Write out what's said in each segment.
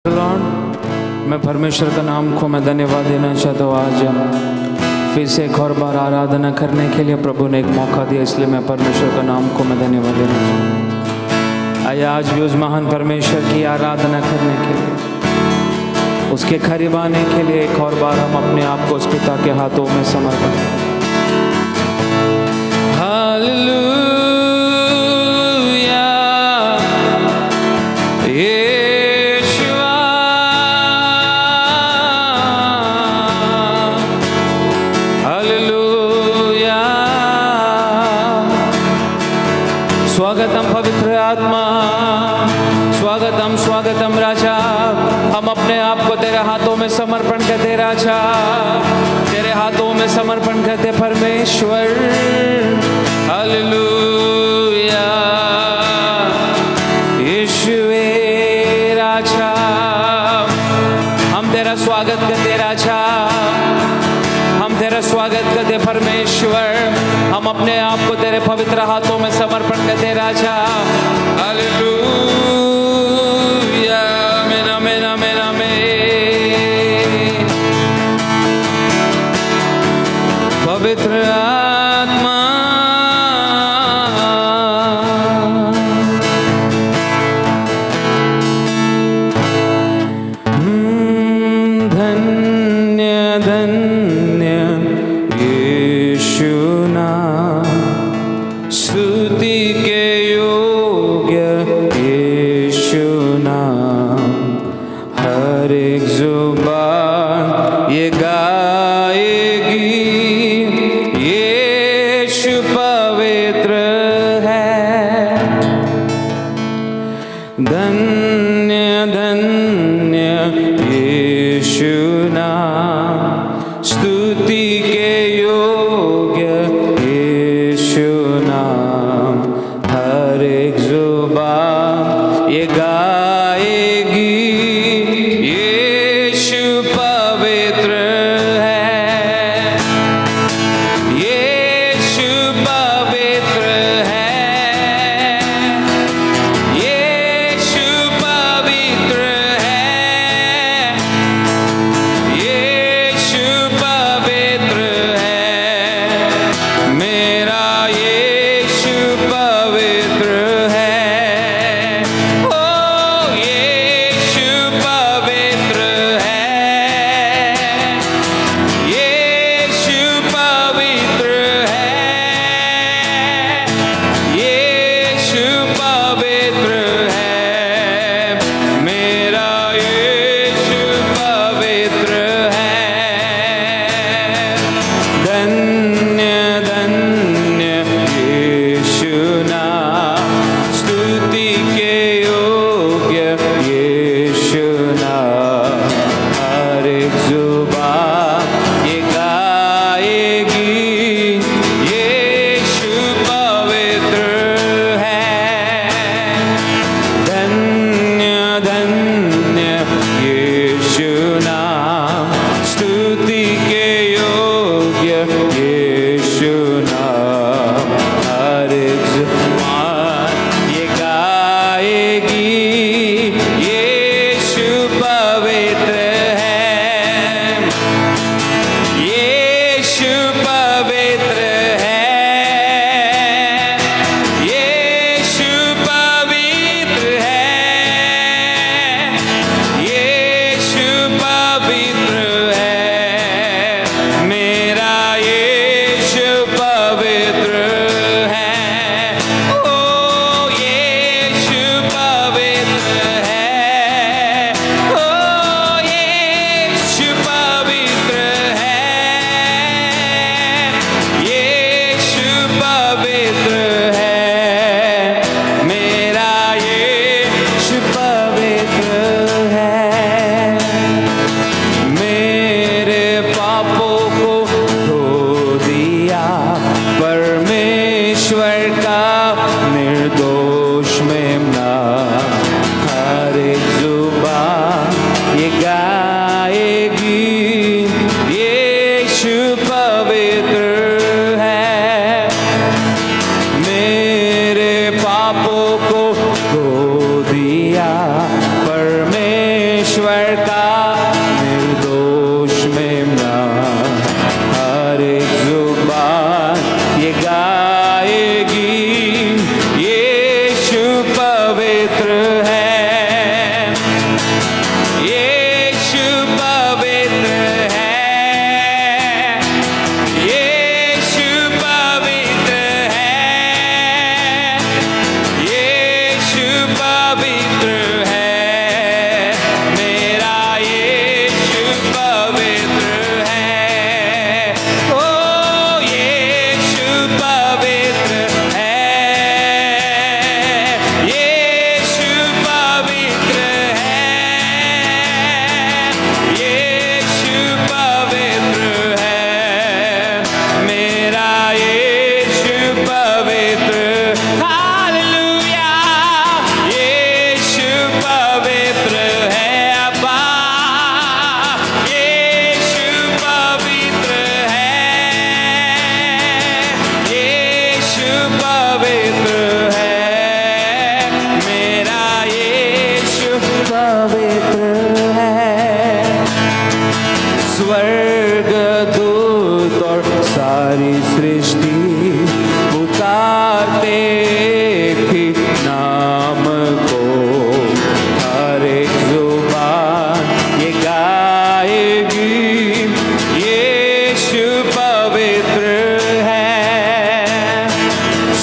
Lord, मैं परमेश्वर का नाम को मैं धन्यवाद देना चाहता हूँ। आज फिर से एक और बार आराधना करने के लिए प्रभु ने एक मौका दिया, इसलिए मैं परमेश्वर का नाम को मैं धन्यवाद देना चाहता हूँ। आइए आज भी उस महान परमेश्वर की आराधना करने के लिए, उसके करीब आने के लिए एक और बार हम अपने आप को उस पिता के हाथों में समर्पण करें। स्वागतम पवित्र आत्मा, स्वागतम स्वागतम राजा। हम अपने आप को तेरे हाथों में समर्पण करते राजा, तेरे हाथों में समर्पण करते परमेश्वर। हालेलुया यीशुवे राजा, हम तेरा स्वागत करते राजा, हम तेरा स्वागत करते परमेश्वर। हम अपने आप को तेरे पवित्र हाथों में समर्पण करते राजा। हालेलुया आमीन आमीन आमीन आमीन। पवित्र आत्मा धन्य धन्य यीशु नाम, स्तुति के योग्य यीशु नाम। हर एक जुबान ये गाएगी यीशु पवित्र है। धन्य धन्य यीशु नाम, स्तुति के योग्य यीशु नाम। हर एक जुबान ये गाएगी यीशु पवित्र है, यीशु पवित्र है, यीशु पवित्र है, यीशु ईश्वर का निर्दोष मेमना, हर एक जुबान ये गाएगी यीशु पवित्र है, यीशु पवित्र है, यीशु पवित्र है, यीशु पवित्र है, मेरा यीशु पवित्र है। ओ यीशु पवित्र है, यीशु पवित्र है, यीशु पवित्र है, मेरा यीशु पवित्र। हालेलुया, यीशु पवित्र है अब्बा, यीशु पवित्र है, यीशु पवित्र है, मेरा यीशु पवित्र है। स्वर्ग दूत और सारी सृष्टि पुकारते ही नाम को, हर एक जुबान ये गाएगी यीशु पवित्र है।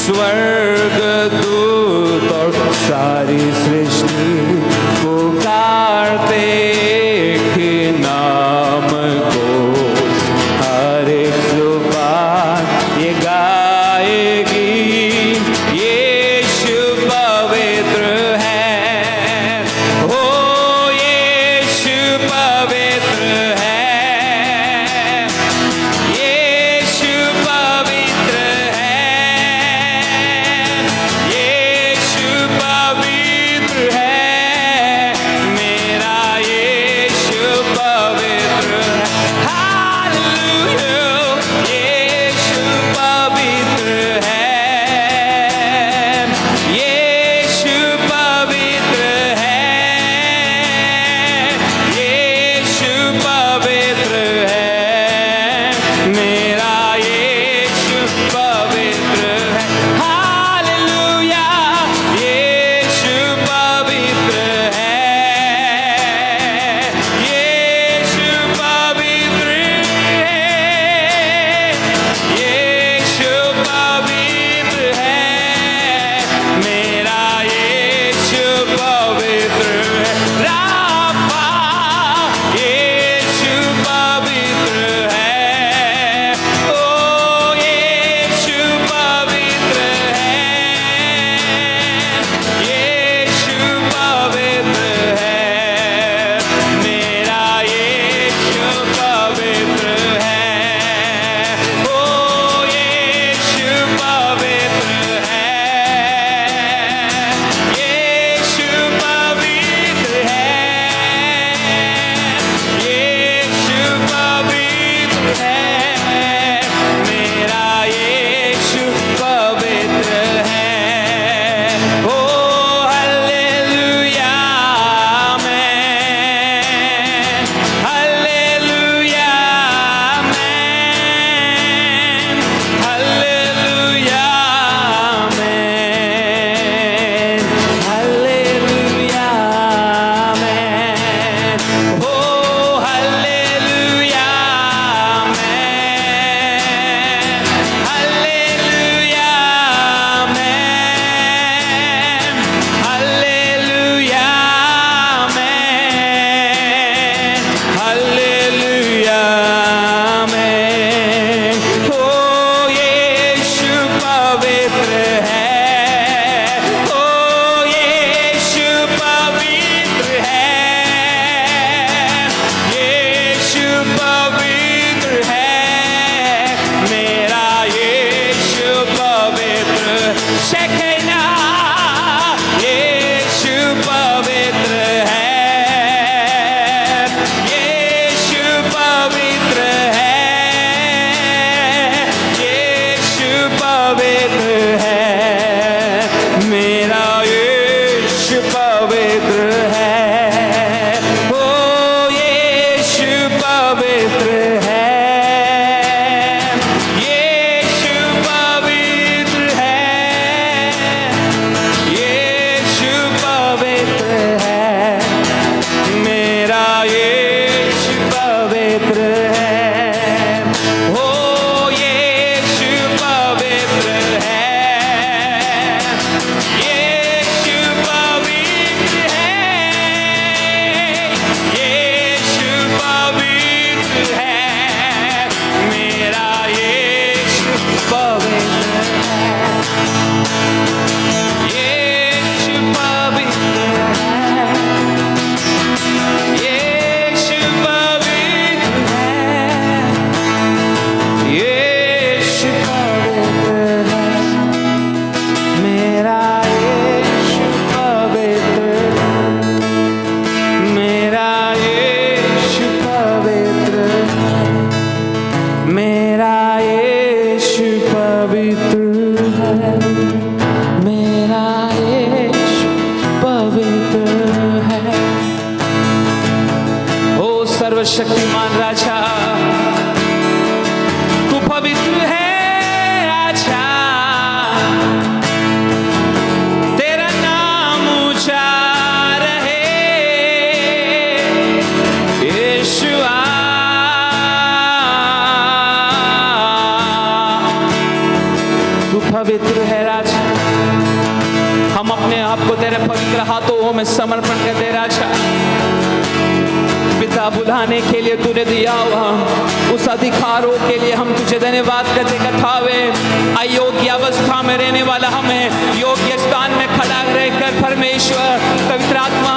स्वर्ग दूत और सारी सृष्टि पुकारते ही नाम को, हर एक जुबान ये गाएगी यीशु पवित्र है। ओ यीशु पवित्र है, यीशु पवित्र है, यीशु पवित्र है, मेरा सर्वशक्तिमान राजा, तू पवित्र है राजा, तेरा नाम ऊंचा रहे यीशुआ। तू पवित्र है राजा, हम अपने आप को तेरे पवित्र हाथों में समर्पण करते राजा। पिता बुलाने के लिए तूने दिया हुआ उस अधिकारों के लिए हम तुझे धन्यवाद करते कथावे। अयोग्य अवस्था में रहने वाला हमें योग्य स्थान में खड़ा रहकर परमेश्वर पवित्र आत्मा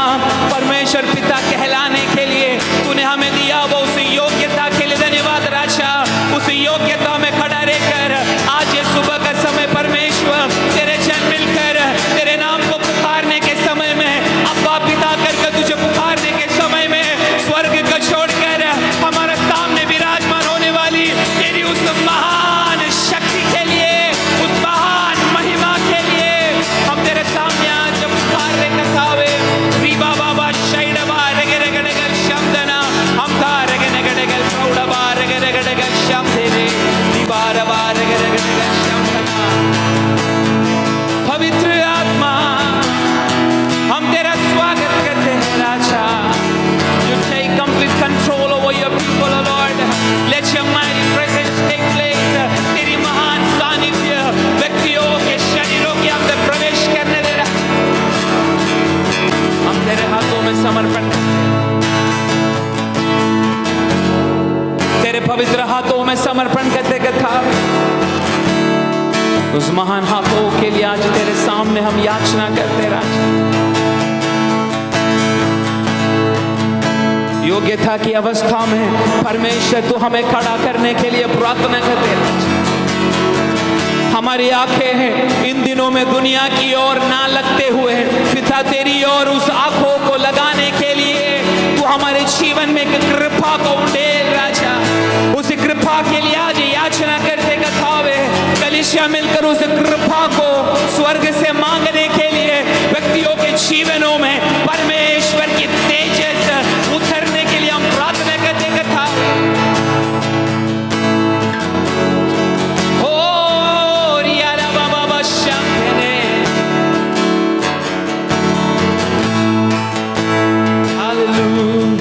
परमेश्वर पिता कहलाने के लिए तूने हमें दिया वो उस योग्यता के लिए धन्यवाद राजा। उस योग्यता में खड़ा रहकर आज ये सुबह का समय परमेश्वर तेरे जन मिलकर तेरे नाम को पुकारने के समय में अब्बा पिता करके तुझे पुकारने के समय में स्वर्ग को छोड़कर हमारे सामने विराजमान होने वाली तेरी उस महान शक्ति के लिए, उस महान महिमा के लिए हम तेरे सामने आज पुकार रहे कथावे। रीबा बाबा शैडबा रगे रगे रगे शब्दना हम था रगे रगे रगे प्रौढ़बा रगे रगे रगे शब्दे रे रीबा रबा रगे रगे रगे शब्दना। पवित्र आत्मा हम तेरा स्वागत करते हैं राजा। You take complete control over your people, O Lord. Let your mighty presence take place. तेरी महान सानिध्य व्यक्तियों के शरीरों के अंदर प्रवेश करने दे रहा। हम तेरे हाथों में समर्पण तेरे पवित्र हाथों में समर्पण करते कथा उस महान हाथों के लिए आज तेरे सामने हम याचना करते राजा। योग्यता की अवस्था में परमेश्वर तू हमें खड़ा करने के लिए प्रार्थना करते राजा। हमारी आंखें इन दिनों में दुनिया की ओर ना लगते हुए पिता तेरी ओर उस आंखों को लगाने के लिए तू हमारे जीवन में एक कृपा को उंडेल राजा। उस कृपा के लिए आज याचना करते कथावे कलीसिया मिलकर उस कृपा को स्वर्ग से मांगने के लिए व्यक्तियों के जीवनों में परमेश्वर की तेजस उतरने के लिए हम प्रार्थना करते कथा। ओ रियाला बाबा बशांतने हालेलुया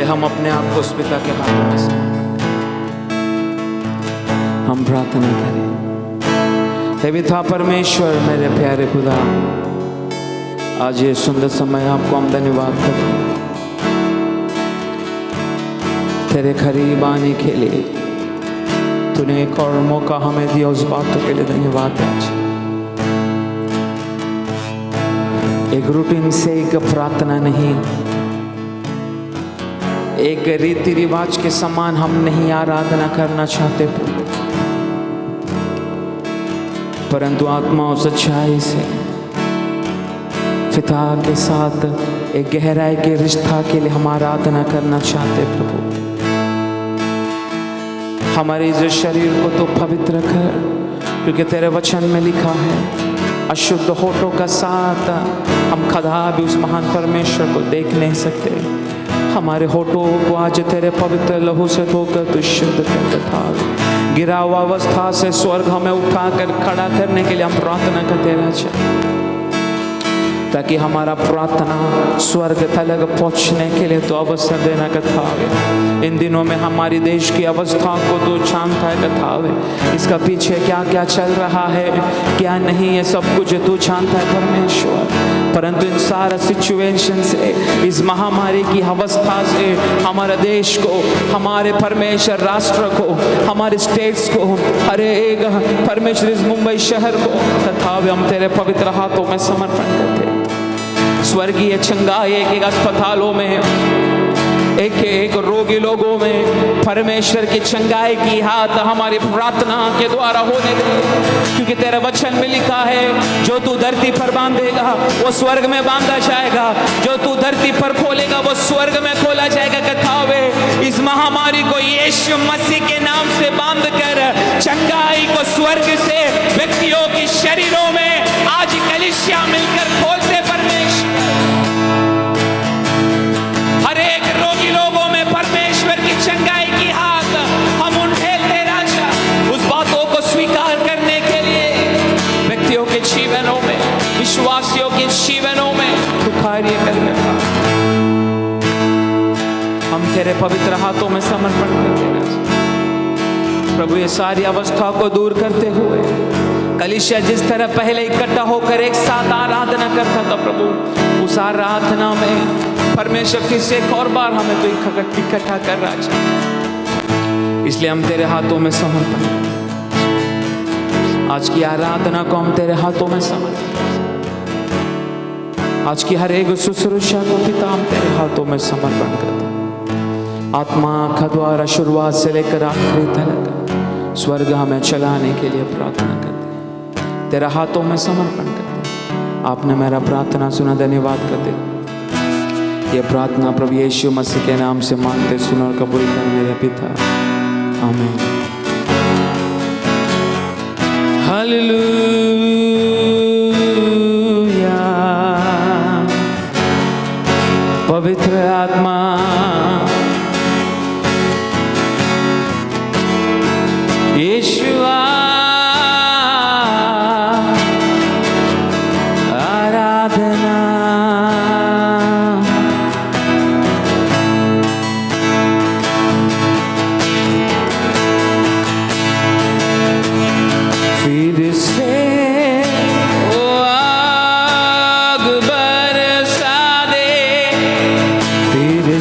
हम अपने आप को उस पिता के हाथों में समर्पित हम प्रार्थना करें। हे पिता परमेश्वर मेरे प्यारे खुदा, आज ये सुंदर समय आपको हम धन्यवाद करते हैं तेरे करीब आने के लिए तूने एक और मौका हमें दिया, उस बातों के लिए धन्यवाद। आज एक रूटीन से एक प्रार्थना नहीं, एक रीति रिवाज के समान हम नहीं आराधना करना चाहते परंतु आत्मा और सच्चाई से पिता के साथ एक गहराई के रिश्ता के लिए हम आराधना करना चाहते प्रभु। हमारे इस शरीर को तो पवित्र कर, क्योंकि तेरे वचन में लिखा है अशुद्ध होठों का साथ हम कदा भी उस महान परमेश्वर को देख नहीं सकते। हमारे होठों को आज तेरे पवित्र लहू से धोकर तू शुद्ध कर था। गिरा हुआ अवस्था से स्वर्ग हमें उठाकर खड़ा करने के लिए हम प्रार्थना करते राजा, ताकि हमारा प्रार्थना स्वर्ग तक पहुंचने के लिए तो अवसर देना कथावे। इन दिनों में हमारी देश की अवस्था को तो जानता है कथावे, इसका पीछे क्या क्या चल रहा है क्या नहीं, ये सब कुछ तू जानता है परमेश्वर। परंतु इन सारा सिचुएशन से, इस महामारी की अवस्था से हमारे देश को, हमारे परमेश्वर राष्ट्र को, हमारे स्टेट्स को, हर एक परमेश्वर इस मुंबई शहर को कथावे हम तेरे पवित्र हाथों में समर्पण करते। स्वर्गीय चंगाई एक अस्पतालों में एक एक रोगी लोगों में परमेश्वर की चंगाई की हाथ हमारी प्रार्थना के द्वारा होने दे, क्योंकि तेरा वचन में लिखा है जो तू धरती पर बांधेगा वो स्वर्ग में बांधा जाएगा, जो तू धरती पर खोलेगा वो स्वर्ग में खोला जाएगा। कथावे इस महामारी को यीशु मसीह के नाम से बांध कर चंगाई को स्वर्ग से व्यक्तियों के शरीरों में आज कलीसिया मिलकर खोलते परमेश्वर। हर एक रोगी लोगों में परमेश्वर की चंगाई की हाथ हम उठेलते राजा, उस बातों को स्वीकार करने के लिए व्यक्तियों के जीवनों में, विश्वासियों के जीवनों में तू कार्य करने का हम तेरे पवित्र हाथों में समर्पण करते राजा। प्रभु ये सारी अवस्था को दूर करते हुए कलीसिया जिस तरह पहले इकट्ठा होकर एक साथ आराधना करता था प्रभु, उस आराधना में परमेश्वर फिर से एक और बार हमें तो इकट्ठा कर राजा। इसलिए हम तेरे हाथों में समर्पण करते, आज की आराधना को हम तेरे हाथों में समर्पण, आज की हर एक शुश्रूषा को पिता हम तेरे हाथों में समर्पण करते। आत्मा का द्वारा शुरुआत से लेकर आखिरी तक स्वर्ग हमें चलाने के लिए प्रार्थना करते, तेरा हाथों में समर्पण करते। आपने मेरा प्रार्थना सुना, धन्यवाद करते। ये प्रार्थना प्रभु यीशु मसीह के नाम से मांगते, सुनो और कबूल कर मेरे पिता, आमीन। हालेलुया। पवित्र आत्मा यीशु आराधना, फिर से वो आग बरसा दे, फिर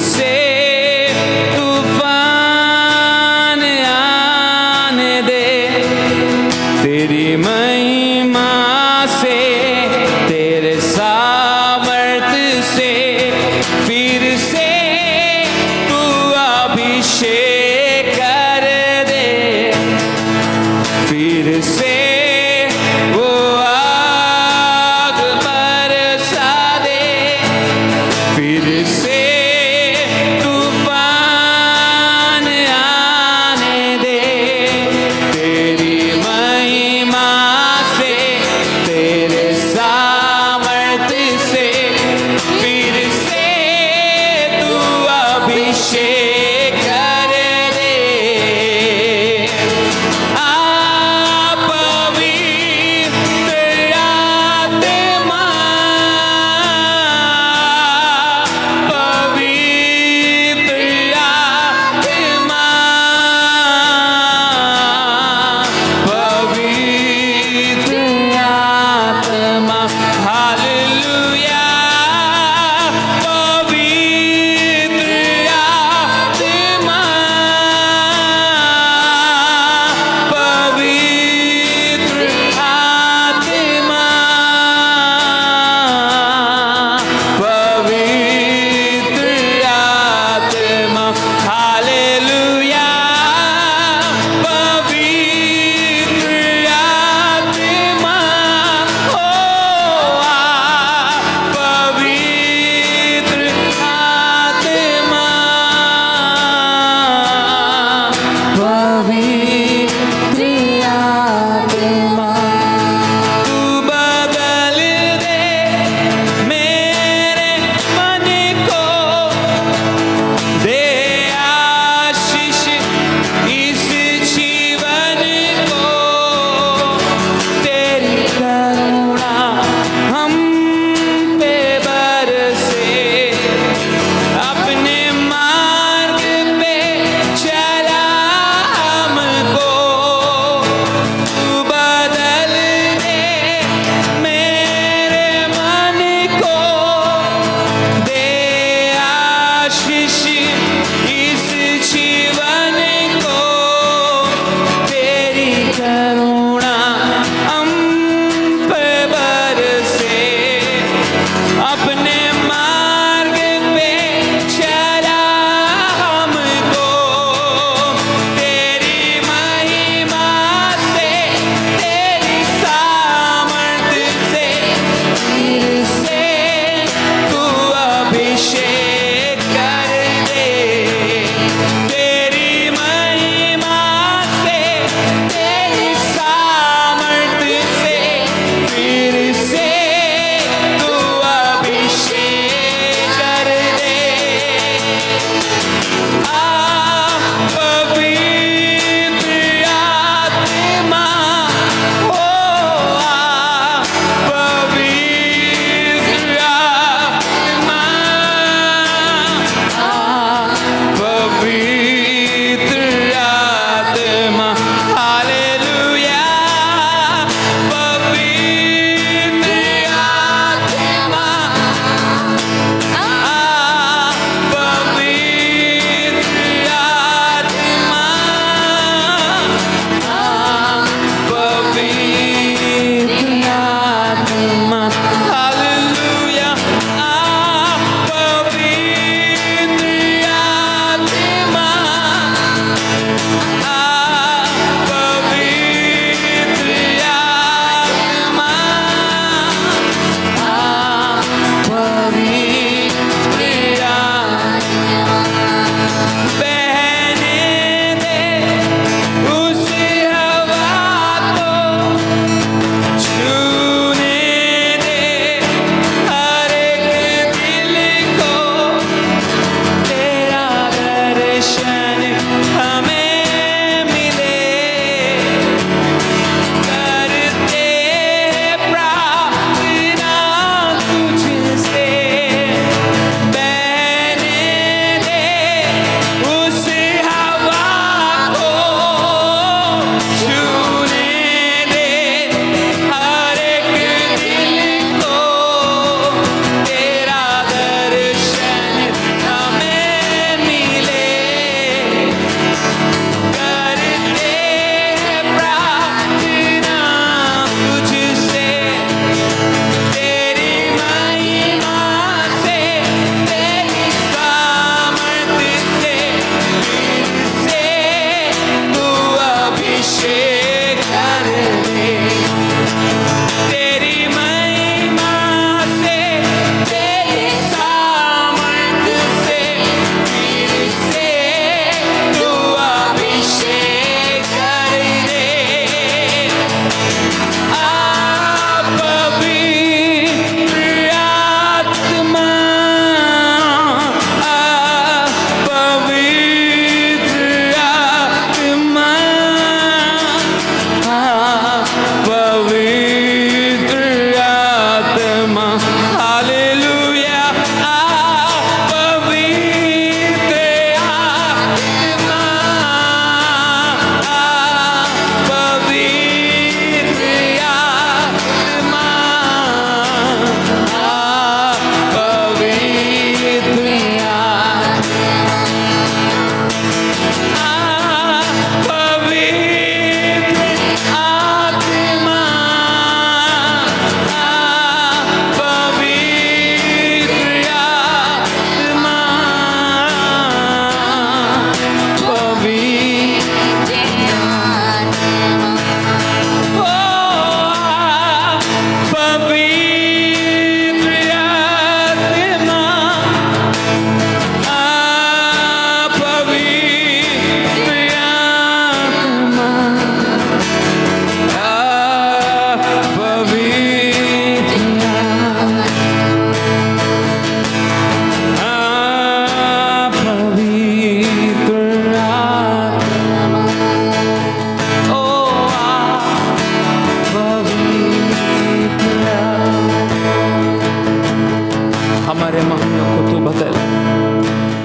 हमारे महलों को तू बदल,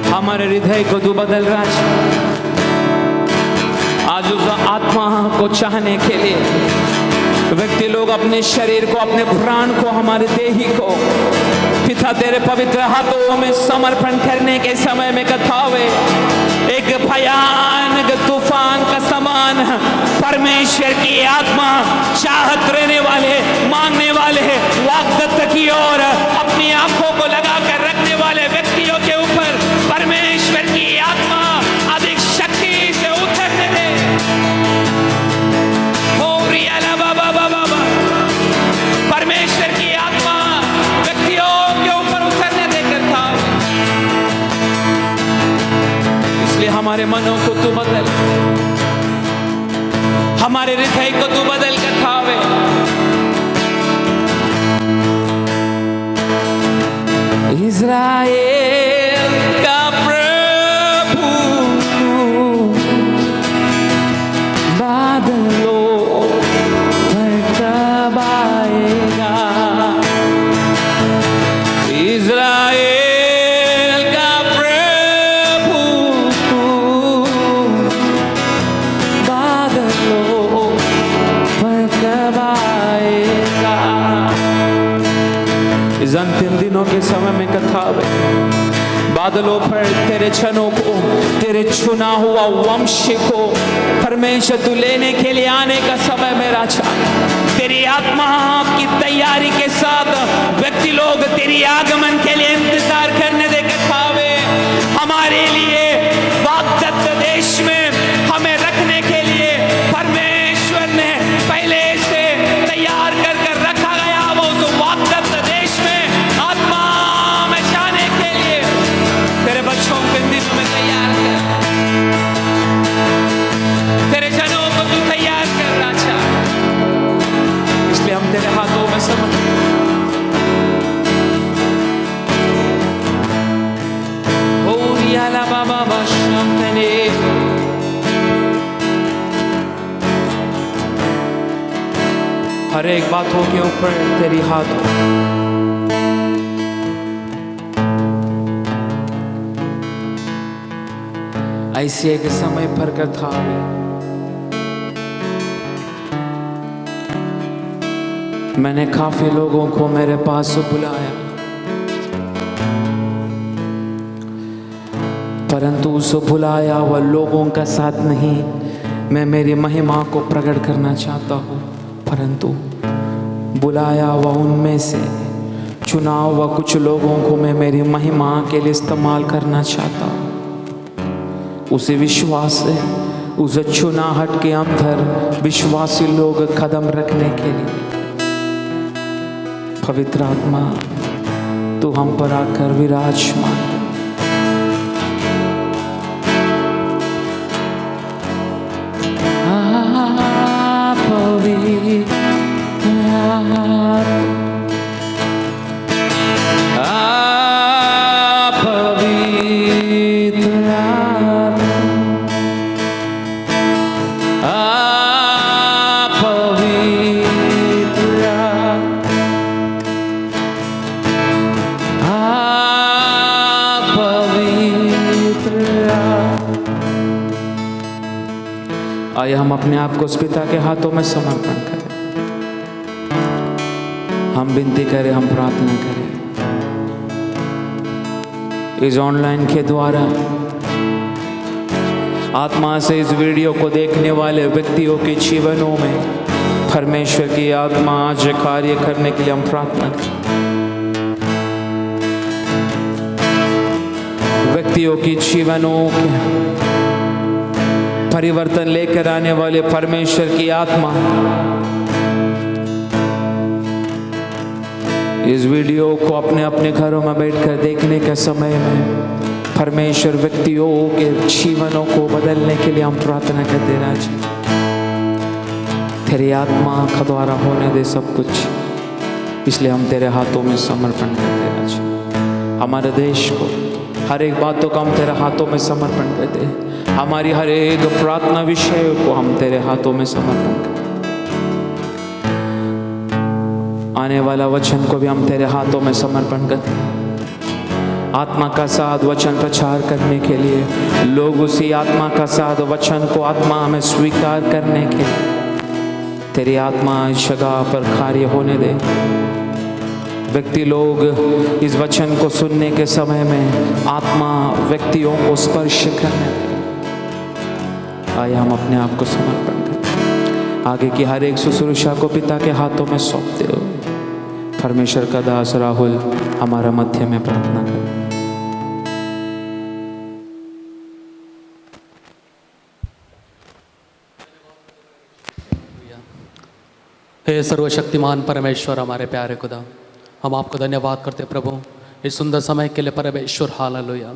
हमारे हृदय को तू बदल राजा। आज उस आत्मा को चाहने के लिए व्यक्ति लोग अपने शरीर को, अपने प्राण को, हमारे देही को पिता तेरे पवित्र हाथों में समर्पण करने के समय में कथावे एक भयानक तूफान का समान परमेश्वर की आत्मा चाहत रहने वाले, मांगने वाले, वाग्दत्त की ओर अपनी आंखों को लगाकर रखने वाले व्यक्तियों के ऊपर परमेश्वर की आत्मा अधिक शक्ति से उतरने दे। ओ रियाला बाबा बाबा, परमेश्वर की आत्मा व्यक्तियों के ऊपर उतरने देकर था। इसलिए हमारे मनों को तू बदल, हमारे हृदय को तू बदल कर खावे। इज़राइल का प्रभु बादलों पर कब आएगा। इज़राइल का प्रभु बादलों पर कब आएगा। इस अंतिम दिनों के समय में कथा बादलों पर तेरे जनों को, तेरे चुना हुआ वंश को परमेश्वर तू लेने के लिए आने का समय में राजा। तेरी आत्मा की तैयारी के साथ व्यक्ति लोग तेरी आगमन के लिए इंतजार करने दे के खावे। हमारे लिए वाग्दत्त देश में हमें रखने के लिए परमेश्वर ने पहले से तैयार कर कर रखा गया। वो उस वाग्दत्त देश में आत्मा में जाने के लिए तेरे बच्चों के दिल में तैयार कर, तेरे जनों को तू तैयार कर राजा। इसलिए हम तेरे हाथों में समर्पित, हो रियाला बाबा बाशामतने, हर एक बातों के ऊपर तेरी हाथ हो। ऐसे एक समय पर कथा मैंने काफी लोगों को मेरे पास बुलाया, परंतु उस बुलाया हुआ लोगों का साथ नहीं मैं मेरी महिमा को प्रकट करना चाहता हूँ, परंतु बुलाया हुआ उनमें से चुना हुआ कुछ लोगों को मैं मेरी महिमा के लिए इस्तेमाल करना चाहता हूँ। उसे विश्वास से उस चुनाहट के अंदर विश्वासी लोग कदम रखने के लिए पवित्र आत्मा तू हम पर आकर विराजमान। आइए हम अपने आप को उस पिता के हाथों में समर्पण करें, हम विनती करें, हम प्रार्थना करें। इस ऑनलाइन के द्वारा आत्मा से इस वीडियो को देखने वाले व्यक्तियों के जीवनों में परमेश्वर की आत्मा आज कार्य करने के लिए हम प्रार्थना करें। व्यक्तियों की जीवनों के परिवर्तन लेकर आने वाले परमेश्वर की आत्मा इस वीडियो को अपने अपने घरों में बैठकर देखने के समय में परमेश्वर व्यक्तियों के जीवनों को बदलने के लिए हम प्रार्थना करते राज। तेरी आत्मा का द्वारा होने दे सब कुछ, इसलिए हम तेरे हाथों में समर्पण करते राज। हमारे देश को हर एक बातों को हम तेरे हाथों में समर्पण करते, हमारी हर एक प्रार्थना विषय को हम तेरे हाथों में समर्पण करते, आने वाला वचन को भी हम तेरे हाथों में समर्पण करते। आत्मा का साथ वचन प्रचार करने के लिए, लोग उसी आत्मा का साथ वचन को आत्मा में स्वीकार करने के लिए तेरी आत्मा इस जगह पर कार्य होने दे। व्यक्ति लोग इस वचन को सुनने के समय में आत्मा व्यक्तियों को स्पर्श करने दे। आइए हम अपने आप को समर्पण करें। आगे की हर एक शुश्रूषा को पिता के हाथों में सौंपते हो। परमेश्वर का दास राहुल हमारा मध्य में प्रार्थना करें। हे सर्वशक्तिमान परमेश्वर, हमारे प्यारे खुदा, हम आपको धन्यवाद करते प्रभु इस सुंदर समय के लिए परमेश्वर। हालेलुया।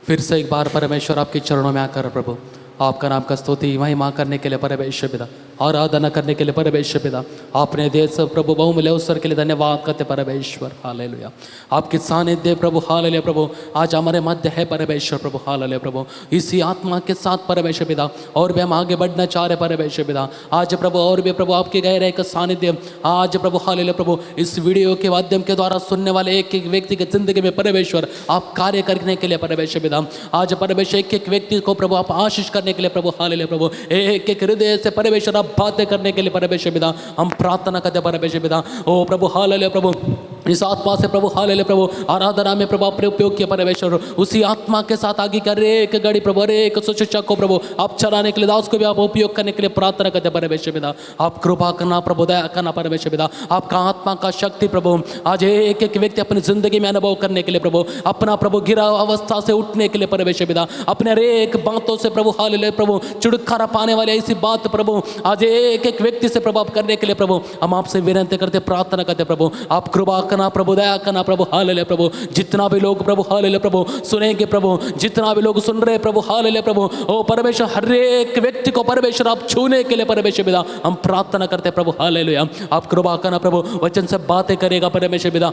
फिर से एक बार परमेश्वर आपके चरणों में आकर प्रभु आपका नाम का स्तुति महिमा करने के लिए परमेश्वर पिता, आराधना करने के लिए परमेश्वर पिता, आपने दे सब प्रभु बहुमूल्य अवसर के लिए धन्यवाद करते परमेश्वर। हालेलुया। आपके सानिध्य प्रभु, हालेलुया प्रभु, आज हमारे मध्य है परमेश्वर प्रभु। हालेलुया प्रभु, इसी आत्मा के साथ परमेश्वर पिता और भी हम आगे बढ़ना चाह रहे परमेश्वर पिता। आज प्रभु और भी प्रभु आपके गहरे का सानिध्य आज प्रभु, हालेलुया प्रभु, इस वीडियो के माध्यम के द्वारा सुनने वाले एक एक व्यक्ति की जिंदगी में परमेश्वर आप कार्य करने के लिए परमेश्वर पिता। आज परमेश्वर एक एक व्यक्ति को प्रभु आप आशीष करने के लिए प्रभु, हालेलुया प्रभु, एक एक हृदय से परमेश्वर आप बातें करने के लिए परमेश्वर पिता हम प्रार्थना करते परमेश्वर पिता। ओ प्रभु, हालेलुया प्रभु, इस आत्मा से प्रभु, हालेलुया प्रभु, आराधना में प्रभु आपने उपयोग किया परमेश्वर। उसी आत्मा के साथ आगे कर एक गाड़ी प्रभु, एक सुशिक्षा को प्रभु आप चलाने के लिए, दास को भी आप उपयोग करने के लिए प्रार्थना करते परमेश्वर पिता। आप कृपा करना प्रभु, दया करना परमेश्वर पिता। आपका आत्मा का शक्ति प्रभु आज एक एक व्यक्ति अपनी जिंदगी में अनुभव करने के लिए प्रभु, अपना प्रभु गिरा अवस्था से उठने के लिए परमेश्वर पिता, अपने हर एक बातों से प्रभु, हालेलुया प्रभु, छुटकारा पाने वाले ऐसी बात प्रभु आज एक एक व्यक्ति से प्रभु आप करने के लिए प्रभु हम आपसे विनती करते प्रार्थना करते प्रभु। आप कृपा करना प्रभु, दया करना प्रभु, हालेलुया प्रभु। जितना भी लोग प्रभु, हालेलुया प्रभु, सुनेंगे प्रभु, जितना भी लोग सुन रहे प्रभु, हालेलुया प्रभु, ओ परमेश्वर हर एक व्यक्ति को परमेश्वर आप छूने के लिए परमेश्वर पिता हम प्रार्थना करते प्रभु, हालेलुया। आप कृपा करना प्रभु, वचन से बातें करेगा परमेश्वर पिता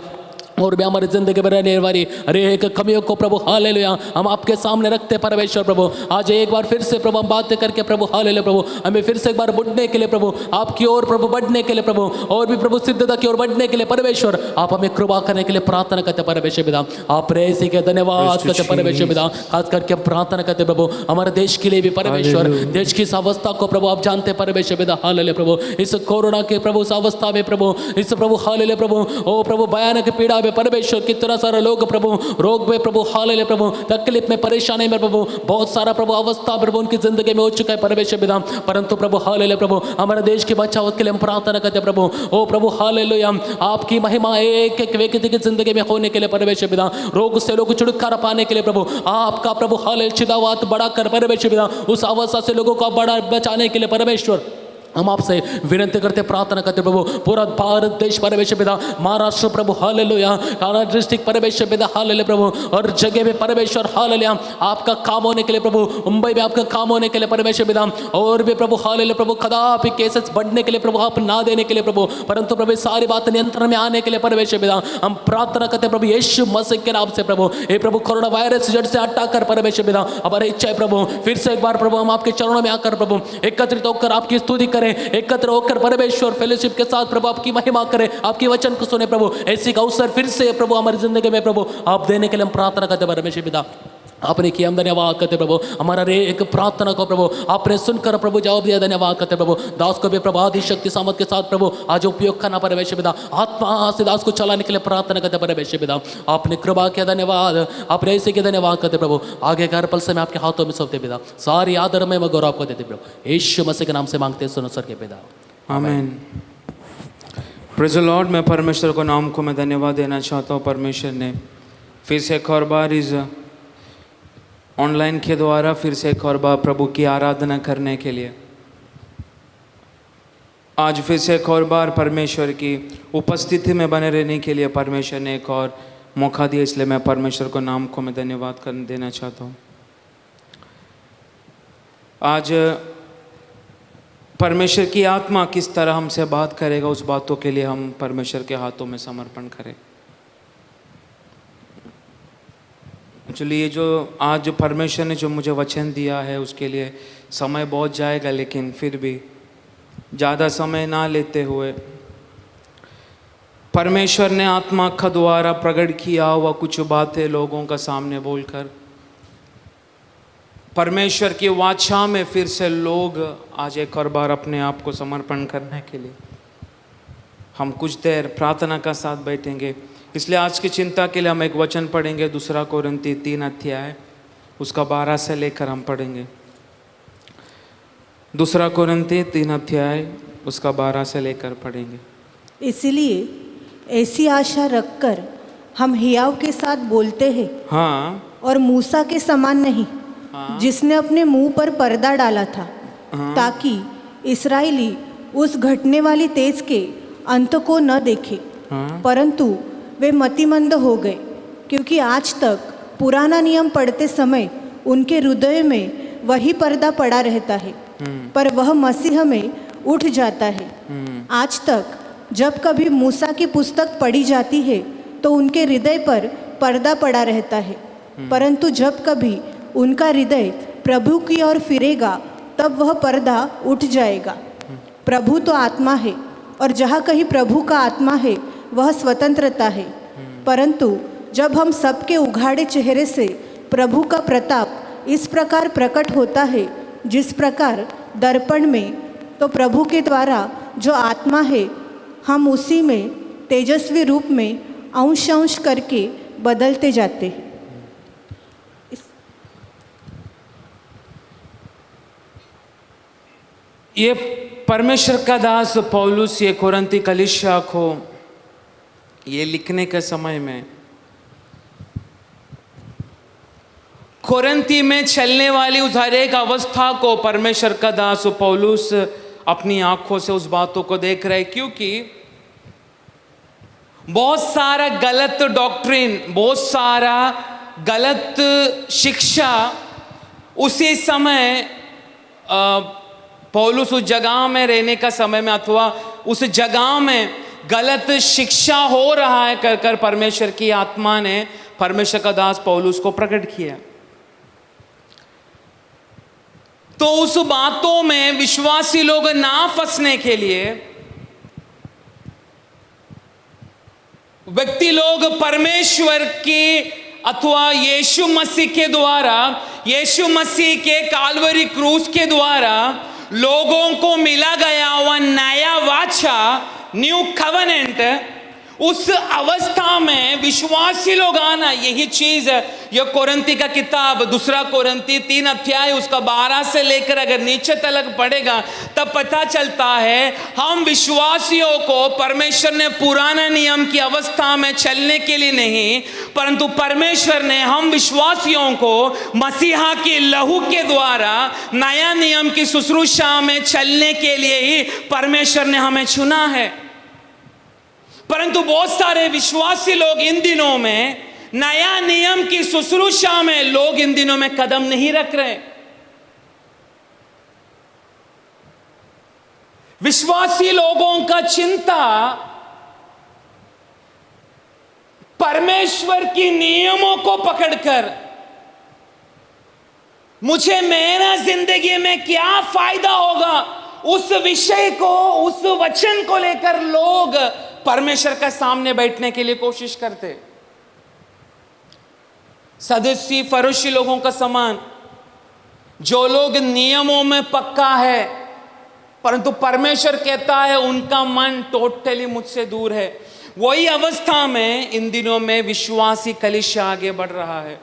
और भी हमारी जिंदगी में रहने वाली अरे एक कमियों को प्रभु, हालेलुया, हम आपके सामने रखते परमेश्वर प्रभु। आज एक बार फिर से प्रभु हम बातें करके प्रभु, हालेलुया प्रभु, हमें फिर से एक बार बढ़ने के लिए प्रभु, आपकी ओर प्रभु बढ़ने के लिए प्रभु, और भी प्रभु सिद्धता की ओर बढ़ने के लिए परमेश्वर आप हमें कृपा करने के लिए प्रार्थना करते परमेश्वर पिता। आप इसी के धन्यवाद करते परमेश्वर पिता। खास करके हम प्रार्थना करते प्रभु हमारे देश के लिए भी परमेश्वर, देश की इस अवस्था को प्रभु आप जानते परमेश्वर पिता, हालेलुया प्रभु, इस कोरोना के प्रभु इस अवस्था में प्रभु, इस प्रभु, हालेलुया प्रभु, ओ प्रभु भयानक पीड़ा परमेश्वर, कितना सारा लोग प्रभु रोग में प्रभु, हालेलुया प्रभु, तकलीफ में, परेशानी में प्रभु, बहुत सारा प्रभु अवस्था प्रभु उनकी जिंदगी में हो चुका है परमेश्वर पिता। परंतु प्रभु, हालेलुया प्रभु, हमारे देश के बचाव के लिए हम प्रार्थना करते प्रभु। ओ प्रभु, हालेलुया, आपकी महिमा एक एक व्यक्ति की जिंदगी में होने के लिए परमेश्वर पिता, रोग से लोग छुटकारा पाने के लिए प्रभु आपका प्रभु, हालेलुया, चिदावात बढ़ा कर परमेश्वर पिता उस अवस्था से लोगों को बड़ा बचाने के लिए परमेश्वर हम आपसे विनती करते प्रार्थना करते प्रभु। पूरा भारत देश परमेश्वर पिता, महाराष्ट्र प्रभु, हालेलुया, कर्नाटक डिस्ट्रिक्ट परमेश्वर पिता, हालेलुया प्रभु, और जगह में परमेश्वर, हालेलुया, आपका काम होने के लिए प्रभु, मुंबई में आपका काम होने के लिए परमेश्वर पिता, और भी प्रभु, हालेलुया प्रभु, कदापि केसेस बढ़ने के लिए प्रभु आप ना देने के लिए प्रभु, परंतु प्रभु सारी बात नियंत्रण में आने के लिए परमेश्वर पिता हम प्रार्थना करते प्रभु यीशु मसीह के नाम से प्रभु। ये प्रभु कोरोना वायरस जड़ से हटाकर परमेश्वर पिता हमारी इच्छा है प्रभु, फिर से एक बार प्रभु हम आपके चरणों में आकर प्रभु एकत्रित होकर आपकी स्तुति करें, एकत्र होकर परमेश्वर फेलोशिप के साथ प्रभु आपकी महिमा करें, आपकी वचन को सुने प्रभु। ऐसी का अवसर फिर से प्रभु हमारी जिंदगी में प्रभु आप देने के लिए हम प्रार्थना करते परमेश्वर पिता। आपने किया, हम धन्यवाद करते प्रभु। हमारा रे एक प्रार्थना को प्रभु आपने सुनकर प्रभु जवाब दिया, धन्यवाद करते प्रभु। दास को भी प्रभु आदि शक्ति सामर्थ के साथ प्रभु आज उपयोग करना परमेश्वर पिता, आत्मा से दास को चलाने के लिए प्रार्थना करते परमेश्वर पिता। आपने कृपा किया, धन्यवाद। आपने ऐसे किया, धन्यवाद करते प्रभु। आगे का हर पल से मैं आपके हाथों में सौंपते पिता, सारी आदर में मैं गौरव को देते प्रभु, यीशु मसीह के नाम से मांगते सुनो सर के पिता, आमीन। Praise the Lord. मैं परमेश्वर को नाम को मैं धन्यवाद देना चाहता हूँ। परमेश्वर ने फिर से एक और बार इस ऑनलाइन के द्वारा फिर से एक और बार प्रभु की आराधना करने के लिए, आज फिर से एक और बार परमेश्वर की उपस्थिति में बने रहने के लिए परमेश्वर ने एक और मौका दिया, इसलिए मैं परमेश्वर को नाम को मैं धन्यवाद कर देना चाहता हूँ। आज परमेश्वर की आत्मा किस तरह हमसे बात करेगा, उस बातों के लिए हम परमेश्वर के हाथों में समर्पण करें। एक्चुअली ये जो आज जो परमेश्वर ने जो मुझे वचन दिया है उसके लिए समय बहुत जाएगा, लेकिन फिर भी ज़्यादा समय ना लेते हुए परमेश्वर ने आत्मा का द्वारा प्रकट किया हुआ कुछ बातें लोगों का सामने बोलकर परमेश्वर की वाचा में फिर से लोग आज एक और बार अपने आप को समर्पण करने के लिए हम कुछ देर प्रार्थना का साथ बैठेंगे। इसलिए आज की चिंता के लिए हम एक वचन पढ़ेंगे, 2 कोरिन्थी 3 अध्याय उसका 12 से लेकर हम पढ़ेंगे। 2 कोरिन्थी 3 अध्याय उसका 12 से लेकर पढ़ेंगे। इसलिए ऐसी आशा रखकर हम हियाव के साथ बोलते हैं, हाँ, और मूसा के समान नहीं, हाँ, जिसने अपने मुंह पर पर्दा डाला था, हाँ, ताकि इस्राएली उस घटने वाली तेज के अंत को न देखे, हाँ, परंतु वे मतिमंद हो गए, क्योंकि आज तक पुराना नियम पढ़ते समय उनके हृदय में वही पर्दा पड़ा रहता है, पर वह मसीह में उठ जाता है। आज तक जब कभी मूसा की पुस्तक पढ़ी जाती है तो उनके हृदय पर पर्दा पड़ा रहता है, परंतु जब कभी उनका हृदय प्रभु की ओर फिरेगा तब वह पर्दा उठ जाएगा। प्रभु तो आत्मा है, और जहाँ कहीं प्रभु का आत्मा है वह स्वतंत्रता है। परंतु जब हम सबके उघाड़े चेहरे से प्रभु का प्रताप इस प्रकार प्रकट होता है जिस प्रकार दर्पण में, तो प्रभु के द्वारा जो आत्मा है हम उसी में तेजस्वी रूप में अंश अंश करके बदलते जाते हैं। ये परमेश्वर का दास पौलुस ये कोरिन्थी कलीसिया को ये लिखने के समय में कोरिन्थी में चलने वाली उस हर एक अवस्था को परमेश्वर का दास पौलुस अपनी आंखों से उस बातों को देख रहे, क्योंकि बहुत सारा गलत डॉक्ट्रिन, बहुत सारा गलत शिक्षा उसी समय पौलुस उस जगह में रहने का समय में अथवा उस जगह में गलत शिक्षा हो रहा है कर कर परमेश्वर की आत्मा ने परमेश्वर का दास पौलुस को प्रकट किया। तो उस बातों में विश्वासी लोग ना फंसने के लिए व्यक्ति लोग परमेश्वर की अथवा यीशु मसीह के द्वारा, यीशु मसीह के काल्वरी क्रूस के द्वारा लोगों को मिला गया हुआ नया वाचा, न्यू कवेनेंट, उस अवस्था में विश्वासी लोग आना, यही चीज ये कोरिन्थी का किताब 2 कोरिन्थी 3 अध्याय उसका 12 से लेकर अगर नीचे तक पढ़ेगा तब पता चलता है हम विश्वासियों को परमेश्वर ने पुराना नियम की अवस्था में चलने के लिए नहीं, परंतु परमेश्वर ने हम विश्वासियों को मसीहा के लहू के द्वारा नया नियम की शुश्रूषा में चलने के लिए ही परमेश्वर ने हमें चुना है। परंतु बहुत सारे विश्वासी लोग इन दिनों में नया नियम की शुश्रूषा में लोग इन दिनों में कदम नहीं रख रहे। विश्वासी लोगों का चिंता परमेश्वर की नियमों को पकड़कर मुझे मेरा जिंदगी में क्या फायदा होगा, उस विषय को, उस वचन को लेकर लोग परमेश्वर के सामने बैठने के लिए कोशिश करते। सदस्यी फरोशी लोगों का समान जो लोग नियमों में पक्का है परंतु परमेश्वर कहता है उनका मन टोटली मुझसे दूर है, वही अवस्था में इन दिनों में विश्वासी कलीसिया आगे बढ़ रहा है।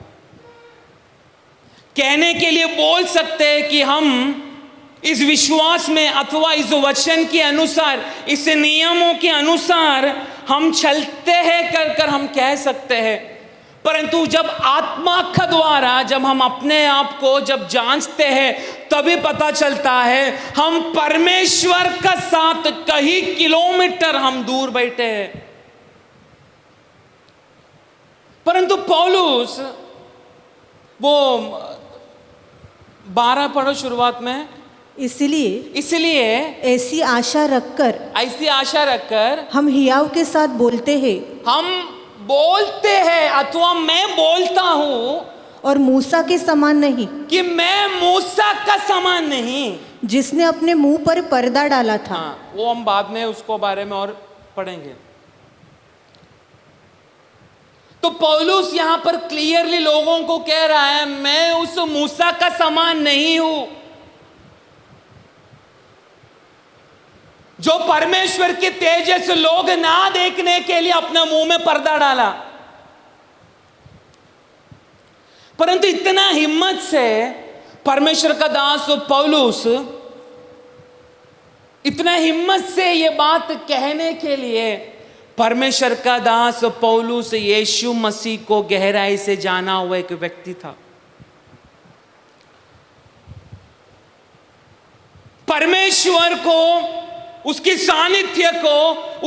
कहने के लिए बोल सकते हैं कि हम इस विश्वास में अथवा इस वचन के अनुसार, इस नियमों के अनुसार हम चलते हैं कर हम कह सकते हैं, परंतु जब आत्मा का द्वारा जब हम अपने आप को जब जांचते हैं तभी पता चलता है हम परमेश्वर का साथ कई किलोमीटर हम दूर बैठे हैं। परंतु पौलुस वो 12 पढ़ो शुरुआत में, इसलिए ऐसी आशा रखकर हम हियाव के साथ बोलते हैं, हम बोलते हैं अथवा मैं बोलता हूं, और मूसा के समान नहीं, कि मैं मूसा का समान नहीं, जिसने अपने मुंह पर पर्दा डाला था। हाँ, वो हम बाद में उसको बारे में और पढ़ेंगे। तो पौलुस यहां पर क्लियरली लोगों को कह रहा है, मैं उस मूसा का समान नहीं हूं जो परमेश्वर के तेजस लोग ना देखने के लिए अपना मुंह में पर्दा डाला, परंतु इतना हिम्मत से परमेश्वर का दास पौलुस इतना हिम्मत से ये बात कहने के लिए, परमेश्वर का दास पौलुस यीशु मसीह को गहराई से जाना हुआ एक व्यक्ति था। परमेश्वर को, उसकी सानिध्य को,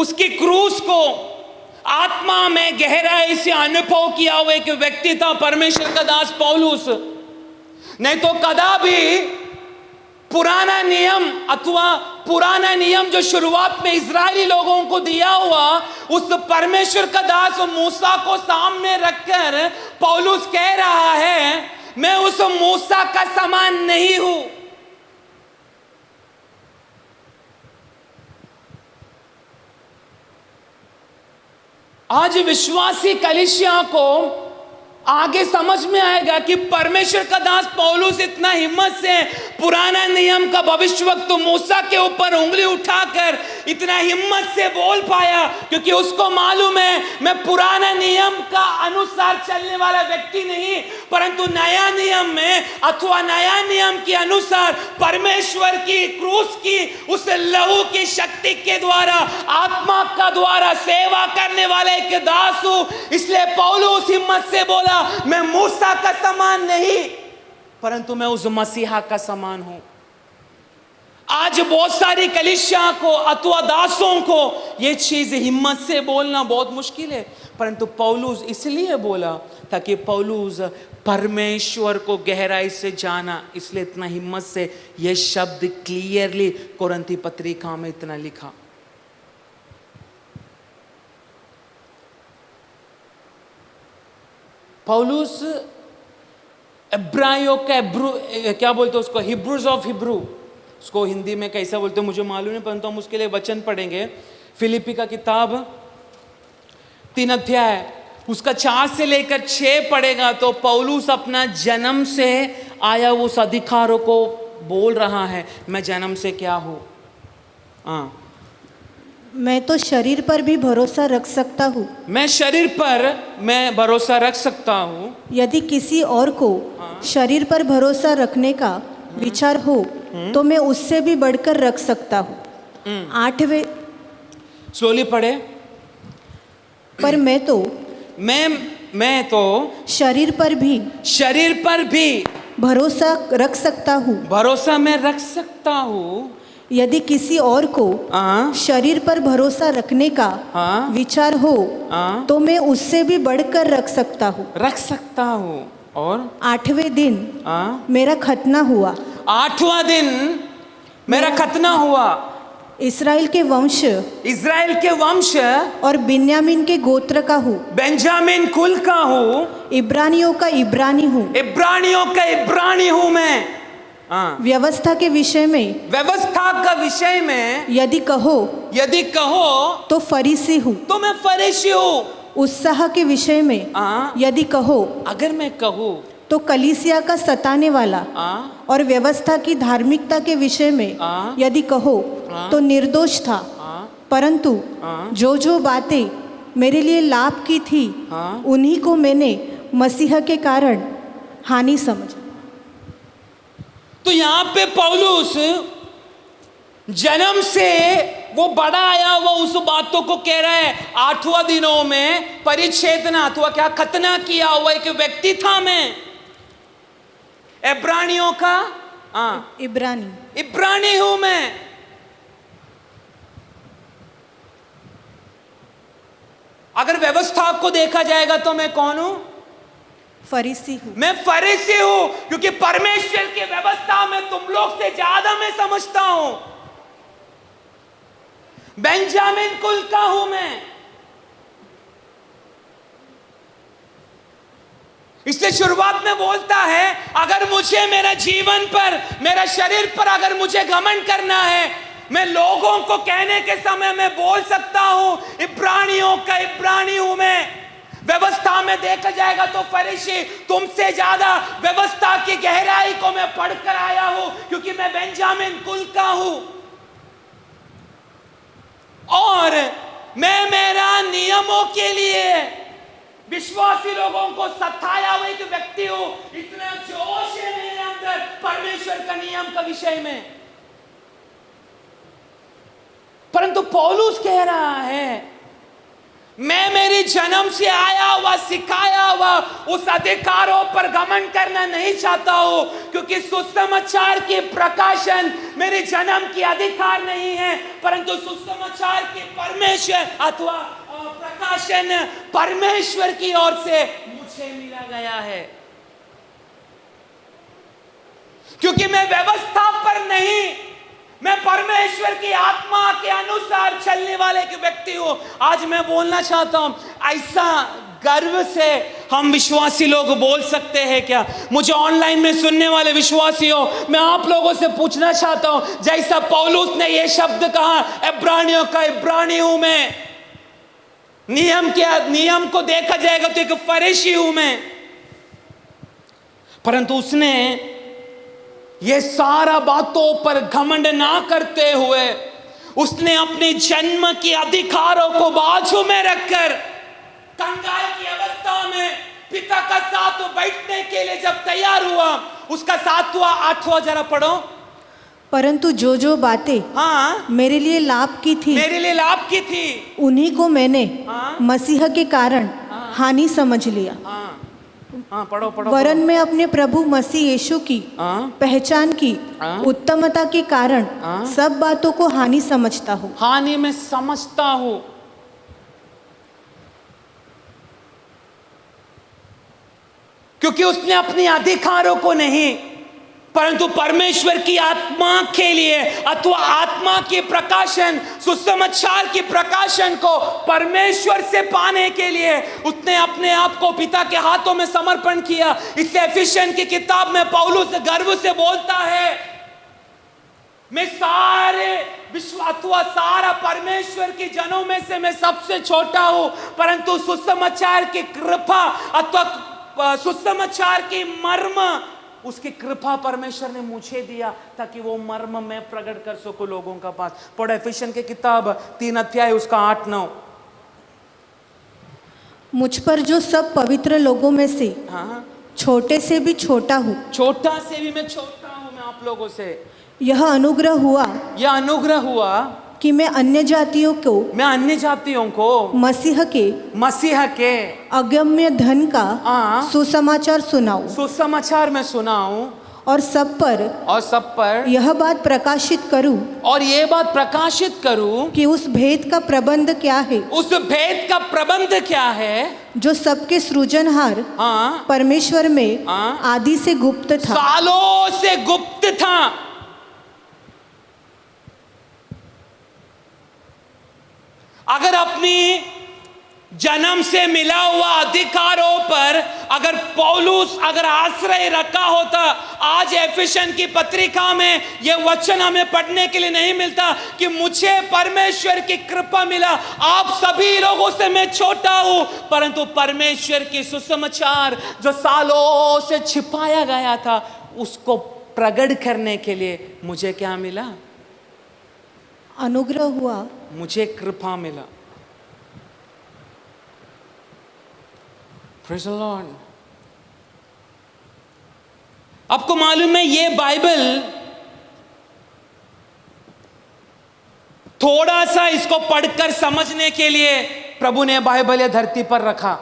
उसकी क्रूस को आत्मा में गहराई से अनुभव किया हुआ एक व्यक्ति था परमेश्वर का दास पौलुस। नहीं तो कदापि पुराना नियम अथवा पुराना नियम जो शुरुआत में इजरायली लोगों को दिया हुआ, उस परमेश्वर का दास मूसा को सामने रखकर पौलुस कह रहा है, मैं उस मूसा का समान नहीं हूं। आज विश्वासी कलीसिया को आगे समझ में आएगा कि परमेश्वर का दास पौलुस इतना हिम्मत से पुराना नियम का भविष्यवक्ता मूसा के ऊपर उंगली उठाकर इतना हिम्मत से बोल पाया, क्योंकि उसको मालूम है मैं पुराना नियम का अनुसार चलने वाला व्यक्ति नहीं, परंतु नया नियम में अथवा नया नियम के अनुसार परमेश्वर की क्रूस की उस लहू की शक्ति के द्वारा, आत्मा का द्वारा सेवा करने वाला एक दास हूं। इसलिए पौलुस हिम्मत से बोला, मैं मूसा का समान नहीं, परंतु मैं उस मसीहा का समान हूं। आज बहुत सारी कलीसिया को अथवा दासों को यह चीज हिम्मत से बोलना बहुत मुश्किल है, परंतु पौलुस इसलिए बोला ताकि पौलुस परमेश्वर को गहराई से जाना, इसलिए इतना हिम्मत से यह शब्द क्लियरली कोरिन्थी पत्रिका में इतना लिखा। पौलुस इब्रानियों का क्या बोलते हैं उसको, हिब्रूज ऑफ हिब्रू, उसको हिंदी में कैसा बोलते हैं मुझे मालूम नहीं, परंतु हम उसके लिए वचन पढ़ेंगे। फिलिपी का किताब 3 अध्याय उसका 4 से लेकर 6 पढ़ेगा तो पौलुस अपना जन्म से आया उस अधिकारों को बोल रहा है, मैं जन्म से क्या हूँ। मैं तो शरीर पर भी भरोसा रख सकता हूँ। मैं शरीर पर मैं भरोसा रख सकता हूँ। यदि किसी और को शरीर पर भरोसा रखने का विचार हो तो मैं उससे भी बढ़कर रख सकता हूँ। 8वें स्लोली पढ़े। पर मैं तो शरीर पर भी भरोसा रख सकता हूँ। भरोसा मैं रख सकता हूँ। यदि किसी और को शरीर पर भरोसा रखने का विचार हो तो मैं उससे भी बढ़कर रख सकता हूँ। और 8वें दिन मेरा खतना हुआ। 8वां दिन मेरा खतना हुआ। इस्राएल के वंश और बिन्यामीन के गोत्र का हूँ। बेंजामिन कुल का हूँ। इब्रानियों का इब्रानी हूँ मैं। व्यवस्था का विषय में यदि कहो तो फरीसी हूँ। तो मैं फरीसी हूँ। उत्साह के विषय में यदि कहो, अगर मैं कहूँ तो कलीसिया का सताने वाला। और व्यवस्था की धार्मिकता के विषय में यदि कहो तो निर्दोष था। परंतु जो बातें मेरे लिए लाभ की थी उन्हीं को मैंने मसीह के कारण हानि समझा। तो यहां पे पौलुस जन्म से वो बड़ा आया हुआ उस बातों को कह रहा है। 8वां दिनों में परिच्छेदना अथवा क्या खतना किया हुआ एक व्यक्ति था मैं। इब्रानियों का इब्रानी हूं मैं। अगर व्यवस्था को देखा जाएगा तो मैं कौन हूं? फरीसी हूँ। मैं फरीसी हूं, क्योंकि परमेश्वर की व्यवस्था में तुम लोग से ज्यादा मैं समझता हूं। बेंजामिन कुल का हूं मैं। इसलिए शुरुआत में बोलता है, अगर मुझे मेरा जीवन पर, मेरा शरीर पर अगर मुझे घमंड करना है, मैं लोगों को कहने के समय में बोल सकता हूं इब्रानियों का इब्रानी हूं मैं। व्यवस्था में देखा जाएगा तो फरीसी तुमसे ज्यादा व्यवस्था की गहराई को मैं पढ़कर आया हूं, क्योंकि मैं बेंजामिन कुल का हूं और मैं मेरा नियमों के लिए विश्वासी लोगों को सताया हुआ एक व्यक्ति हूं। इतना जोश है मेरे अंदर परमेश्वर का नियम का विषय में। परंतु पौलुस कह रहा है मैं मेरी जन्म से आया हुआ सिखाया हुआ उस अधिकारों पर घमंड करना नहीं चाहता हूं, क्योंकि सुसमाचार के प्रकाशन मेरे जन्म की अधिकार नहीं है, परंतु सुसमाचार के परमेश्वर अथवा प्रकाशन परमेश्वर की ओर से मुझे मिला गया है। क्योंकि मैं व्यवस्था पर नहीं, मैं परमेश्वर की आत्मा के अनुसार चलने वाले एक व्यक्ति हूं। आज मैं बोलना चाहता हूं, ऐसा गर्व से हम विश्वासी लोग बोल सकते हैं क्या? मुझे ऑनलाइन में सुनने वाले विश्वासियों, मैं आप लोगों से पूछना चाहता हूं, जैसा पौलुस ने यह शब्द कहा इब्रानियों का इब्रानी हूं मैं, नियम को देखा जाएगा तो एक फरीसी हूं मैं, परंतु उसने ये सारा बातों पर घमंड ना करते हुए उसने अपने जन्म के अधिकारों को बाजू में रखकर कंगाल की अवस्था में पिता का साथ बैठने के लिए जब तैयार हुआ, उसका 7वां 8वां जरा पढ़ो। परंतु जो जो बातें मेरे लिए लाभ की थी उन्हीं को मैंने मसीह के कारण हानि समझ लिया। पढ़ो। वरन मैं अपने प्रभु मसीह यीशु की पहचान की उत्तमता के कारण सब बातों को हानि समझता हूँ। हानि में समझता हूँ। क्योंकि उसने अपने अधिकारों को नहीं, परंतु परमेश्वर की आत्मा के लिए अथवा आत्मा के प्रकाशन, सुसमाचार के प्रकाशन को परमेश्वर से पाने के लिए उसने अपने आप को पिता के हाथों में समर्पण किया। इसलिए एफिशियन की किताब में पौलुस गर्व से बोलता है, मैं सारे विश्व अथवा सारा परमेश्वर के जनों में से मैं सबसे छोटा हूं, परंतु सुसमाचार की कृपा अथवा सुसमाचार की मर्म उसकी कृपा परमेश्वर ने मुझे दिया ताकि वो मर्म मैं प्रकट कर सकूं लोगों का पास। पढ़ो एफिशियन की किताब 3 अध्याय उसका 8-9। मुझ पर जो सब पवित्र लोगों में से छोटे से भी छोटा हूँ, छोटा से भी मैं छोटा हूँ, मैं आप लोगों से यह अनुग्रह हुआ कि मैं अन्य जातियों को मसीह के अगम्य धन का सुसमाचार मैं सुनाऊं और सब पर यह बात प्रकाशित करूं कि उस भेद का प्रबंध क्या है जो सबके सृजनहार परमेश्वर में आदि से गुप्त था, सालों से गुप्त था। अगर अपनी जन्म से मिला हुआ अधिकारों पर अगर पौलुस अगर आश्रय रखा होता, आज एफिशियन की पत्रिका में यह वचन हमें पढ़ने के लिए नहीं मिलता कि मुझे परमेश्वर की कृपा मिला, आप सभी लोगों से मैं छोटा हूं, परंतु परमेश्वर की सुसमाचार जो सालों से छिपाया गया था उसको प्रकट करने के लिए मुझे क्या मिला? अनुग्रह हुआ, मुझे कृपा मिला। Praise the Lord। आपको मालूम है ये बाइबल थोड़ा सा इसको पढ़कर समझने के लिए प्रभु ने बाइबल ये धरती पर रखा।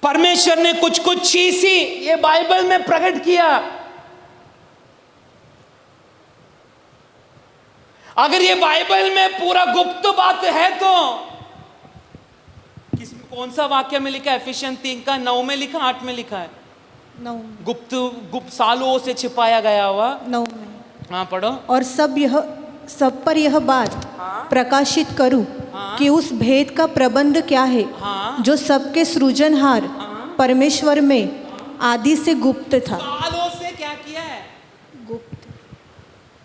परमेश्वर ने कुछ कुछ चीज ही ये बाइबल में प्रकट किया। अगर ये बाइबल में पूरा गुप्त बात है तो कौन सा वाक्य में लिखा है? एफिशियन 3 का 9 में लिखा, 8 में लिखा है? 9। गुप्त सालों से छिपाया गया हुआ 9 में। हाँ पढ़ो। और सब पर यह बात प्रकाशित करूं कि उस भेद का प्रबंध क्या है जो सबके सृजनहार परमेश्वर में आदि से गुप्त था। सालों से क्या किया है? गुप्त।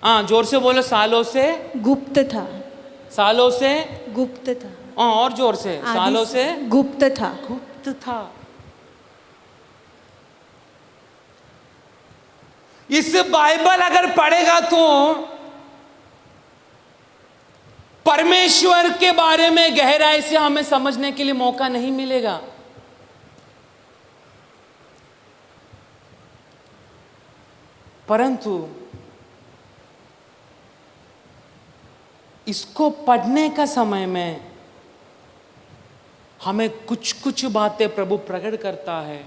हाँ जोर से बोलो, सालों से गुप्त था। सालों से, गुप्त था। और जोर से, आदि सालों से गुप्त था। गुप्त था। इस बाइबल अगर पढ़ेगा तो परमेश्वर के बारे में गहराई से हमें समझने के लिए मौका नहीं मिलेगा। परंतु इसको पढ़ने का समय में हमें कुछ कुछ बातें प्रभु प्रकट करता है,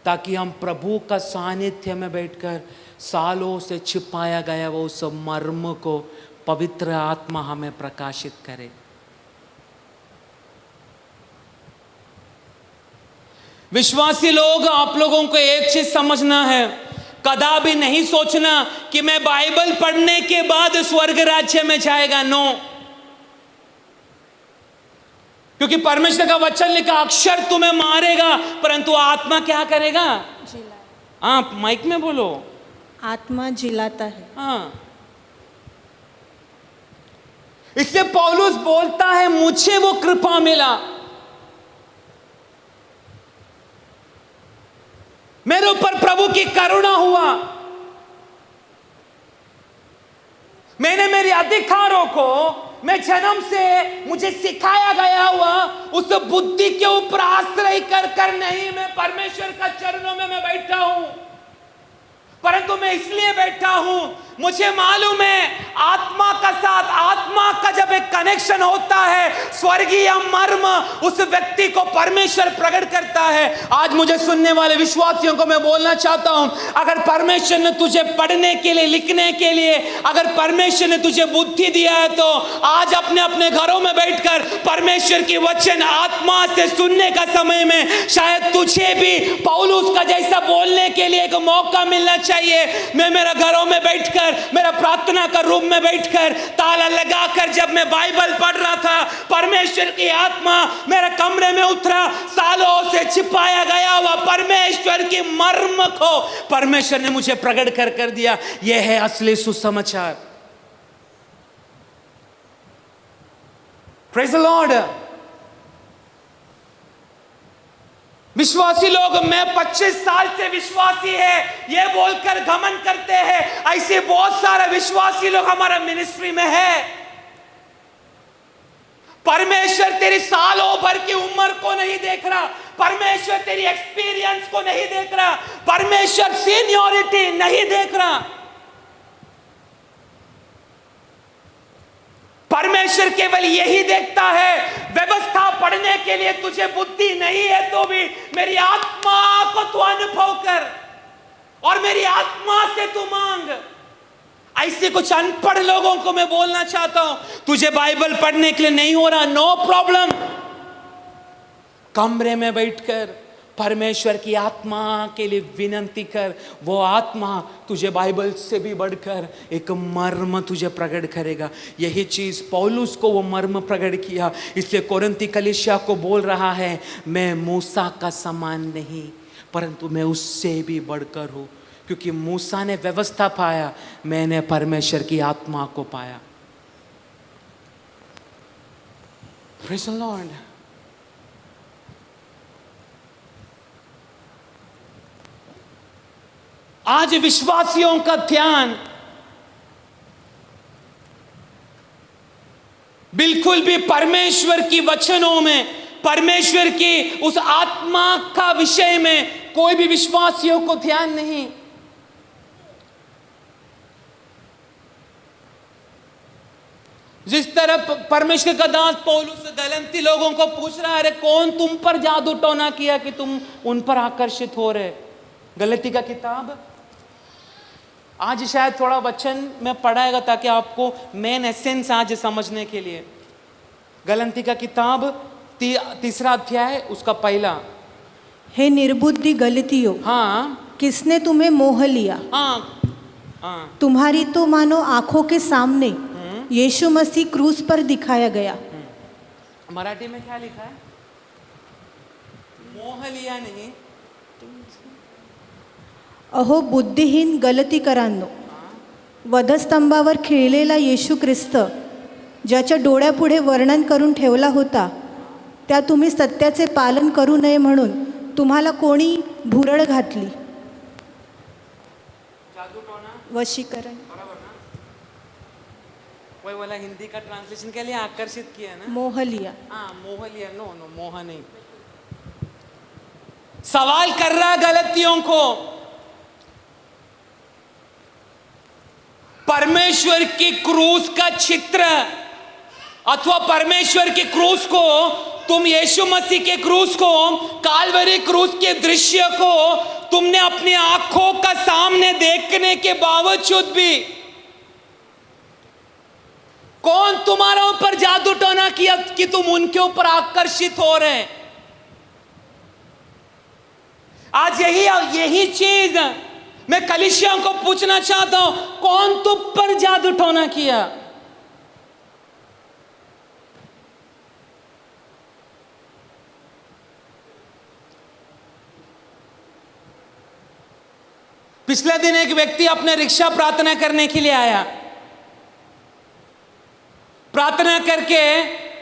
ताकि हम प्रभु का सानिध्य में बैठकर सालों से छिपाया गया वो उस मर्म को पवित्र आत्मा हमें प्रकाशित करे। विश्वासी लोग, आप लोगों को एक चीज समझना है, कदा भी नहीं सोचना कि मैं बाइबल पढ़ने के बाद स्वर्ग राज्य में जाएगा। नो, क्योंकि परमेश्वर का वचन लिखा, अक्षर तुम्हें मारेगा परंतु आत्मा क्या करेगा? आप माइक में बोलो। आत्मा जिलाता है। हाँ, इसलिए पौलुस बोलता है, मुझे वो कृपा मिला, मेरे ऊपर प्रभु की करुणा हुआ, मैंने मेरे अधिकारों को, मैं जन्म से मुझे सिखाया गया हुआ उस बुद्धि के ऊपर आश्रय कर कर नहीं मैं परमेश्वर का चरणों में मैं बैठा हूं, परंतु मैं इसलिए बैठा हूं, मुझे मालूम है आत्मा का साथ, आत्मा का जब एक कनेक्शन होता है, स्वर्गीय मर्म उस व्यक्ति को परमेश्वर प्रकट करता है। आज मुझे सुनने वाले विश्वासियों को मैं बोलना चाहता हूं, अगर परमेश्वर ने तुझे पढ़ने के लिए, लिखने के लिए, अगर परमेश्वर ने तुझे बुद्धि दिया है, तो आज अपने अपने घरों में बैठकर परमेश्वर की वचन आत्मा से सुनने का समय में शायद तुझे भी पौलुस का जैसा बोलने के लिए एक मौका मिलना चाहिए। मैं मेरा घरों में बैठकर, मेरा प्रार्थना का रूम में बैठकर ताला लगाकर जब मैं बाइबल पढ़ रहा था, परमेश्वर की आत्मा मेरे कमरे में उतरा, सालों से छिपाया गया हुआ परमेश्वर की मर्म को परमेश्वर ने मुझे प्रकट कर दिया। यह है असली सुसमाचार। Praise the Lord. विश्वासी लोग, मैं 25 साल से विश्वासी है ये बोलकर घमंड करते हैं। ऐसे बहुत सारे विश्वासी लोग हमारा मिनिस्ट्री में है। परमेश्वर तेरी सालों भर की उम्र को नहीं देख रहा, परमेश्वर तेरी एक्सपीरियंस को नहीं देख रहा, परमेश्वर सीनियरिटी नहीं देख रहा। परमेश्वर केवल यही देखता है, व्यवस्था पढ़ने के लिए तुझे बुद्धि नहीं है तो भी मेरी आत्मा को तू अनुभव कर और मेरी आत्मा से तू मांग। ऐसे कुछ अनपढ़ लोगों को मैं बोलना चाहता हूं, तुझे बाइबल पढ़ने के लिए नहीं हो रहा, नो प्रॉब्लम, कमरे में बैठकर परमेश्वर की आत्मा के लिए विनती कर। वो आत्मा तुझे बाइबल से भी बढ़कर एक मर्म तुझे प्रकट करेगा। यही चीज पौलुस को वो मर्म प्रकट किया, इसलिए कोरिन्थी कलीसिया को बोल रहा है, मैं मूसा का समान नहीं परंतु मैं उससे भी बढ़कर हूं, क्योंकि मूसा ने व्यवस्था पाया, मैंने परमेश्वर की आत्मा को पाया। Praise the Lord. आज विश्वासियों का ध्यान बिल्कुल भी परमेश्वर की वचनों में, परमेश्वर की उस आत्मा का विषय में कोई भी विश्वासियों को ध्यान नहीं। जिस तरह परमेश्वर का दास पौलुस गलती लोगों को पूछ रहा है, अरे कौन तुम पर जादू टोना किया कि तुम उन पर आकर्षित हो रहे। गलती का किताब आज शायद थोड़ा वचन में पढ़ाएगा ताकि आपको मेन एसेंस आज समझने के लिए। गलती का किताब 3 अध्याय उसका 1। हे निर्बुद्धि गलतियों, हाँ, किसने तुम्हें मोह लिया? हाँ, तुम्हारी तो मानो आंखों के सामने यीशु मसीह क्रूस पर दिखाया गया। मराठी में क्या लिखा है? मोह लिया नहीं। अहो बुद्धिहीन गलतीकरांनो, वधस्तंभावर खिळलेला येशू ख्रिस्त ज्याच्या डोळ्यापुढे वर्णन करून ठेवला होता त्या तुम्ही सत्याचे पालन करू नये म्हणून तुम्हाला कोणी भुरळ घातली. वशीकरण. वही वाला हिंदी का ट्रांसलेशन के लिए आकर्षित किया ना, मोह लिया. हाँ मोह लिया. नो नो मोह नहीं. सवाल कर रहा गलतियों को. परमेश्वर की क्रूस का चित्र अथवा परमेश्वर के क्रूस को तुम यीशु मसीह के क्रूस को, काल्वरी क्रूस के दृश्य को तुमने अपनी आंखों का सामने देखने के बावजूद भी कौन तुम्हारा ऊपर जादू टोना किया कि तुम उनके ऊपर आकर्षित हो रहे हैं? आज यही चीज मैं कलीसियाओं को पूछना चाहता हूं, कौन तुम पर जादू टोना किया? पिछले दिन एक व्यक्ति अपने रिक्शा प्रार्थना करने के लिए आया. प्रार्थना करके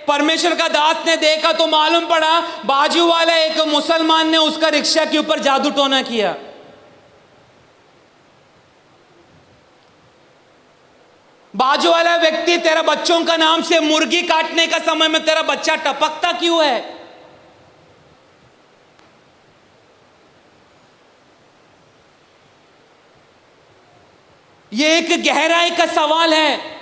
परमेश्वर का दास ने देखा तो मालूम पड़ा बाजू वाला एक मुसलमान ने उसका रिक्शा के ऊपर जादू टोना किया. बाजू वाला व्यक्ति तेरा बच्चों का नाम से मुर्गी काटने का समय में तेरा बच्चा टपकता क्यों है? यह एक गहराई का सवाल है.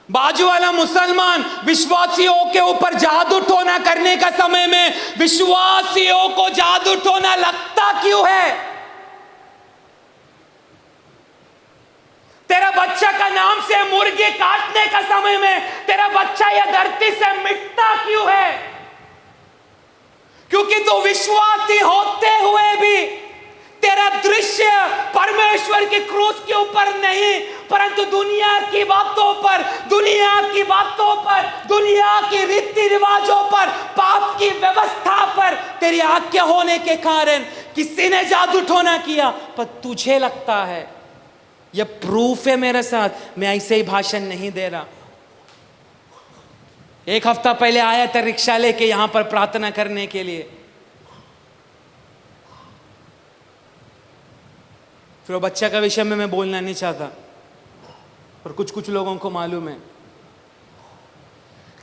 बाजू वाला मुसलमान विश्वासियों के ऊपर जादू टोना करने का समय में विश्वासियों को जादू टोना लगता क्यों है? तेरा बच्चा का नाम से मुर्गी काटने का समय में तेरा बच्चा यह धरती से मिटता क्यों है? क्योंकि तो विश्वासी होते हुए भी तेरा दृश्य परमेश्वर की क्रूस के ऊपर नहीं, परंतु दुनिया की बातों पर, दुनिया की रीति रिवाजों पर, पाप की व्यवस्था पर तेरी आज्ञा होने के कारण किसी ने जादू टोना किया, पर तुझे लगता है. यह प्रूफ है मेरे साथ, मैं ऐसे ही भाषण नहीं दे रहा. एक हफ्ता पहले आया था रिक्शा लेके यहां पर प्रार्थना करने के लिए. फिर वो बच्चा का विषय में मैं बोलना नहीं चाहता, पर कुछ लोगों को मालूम है.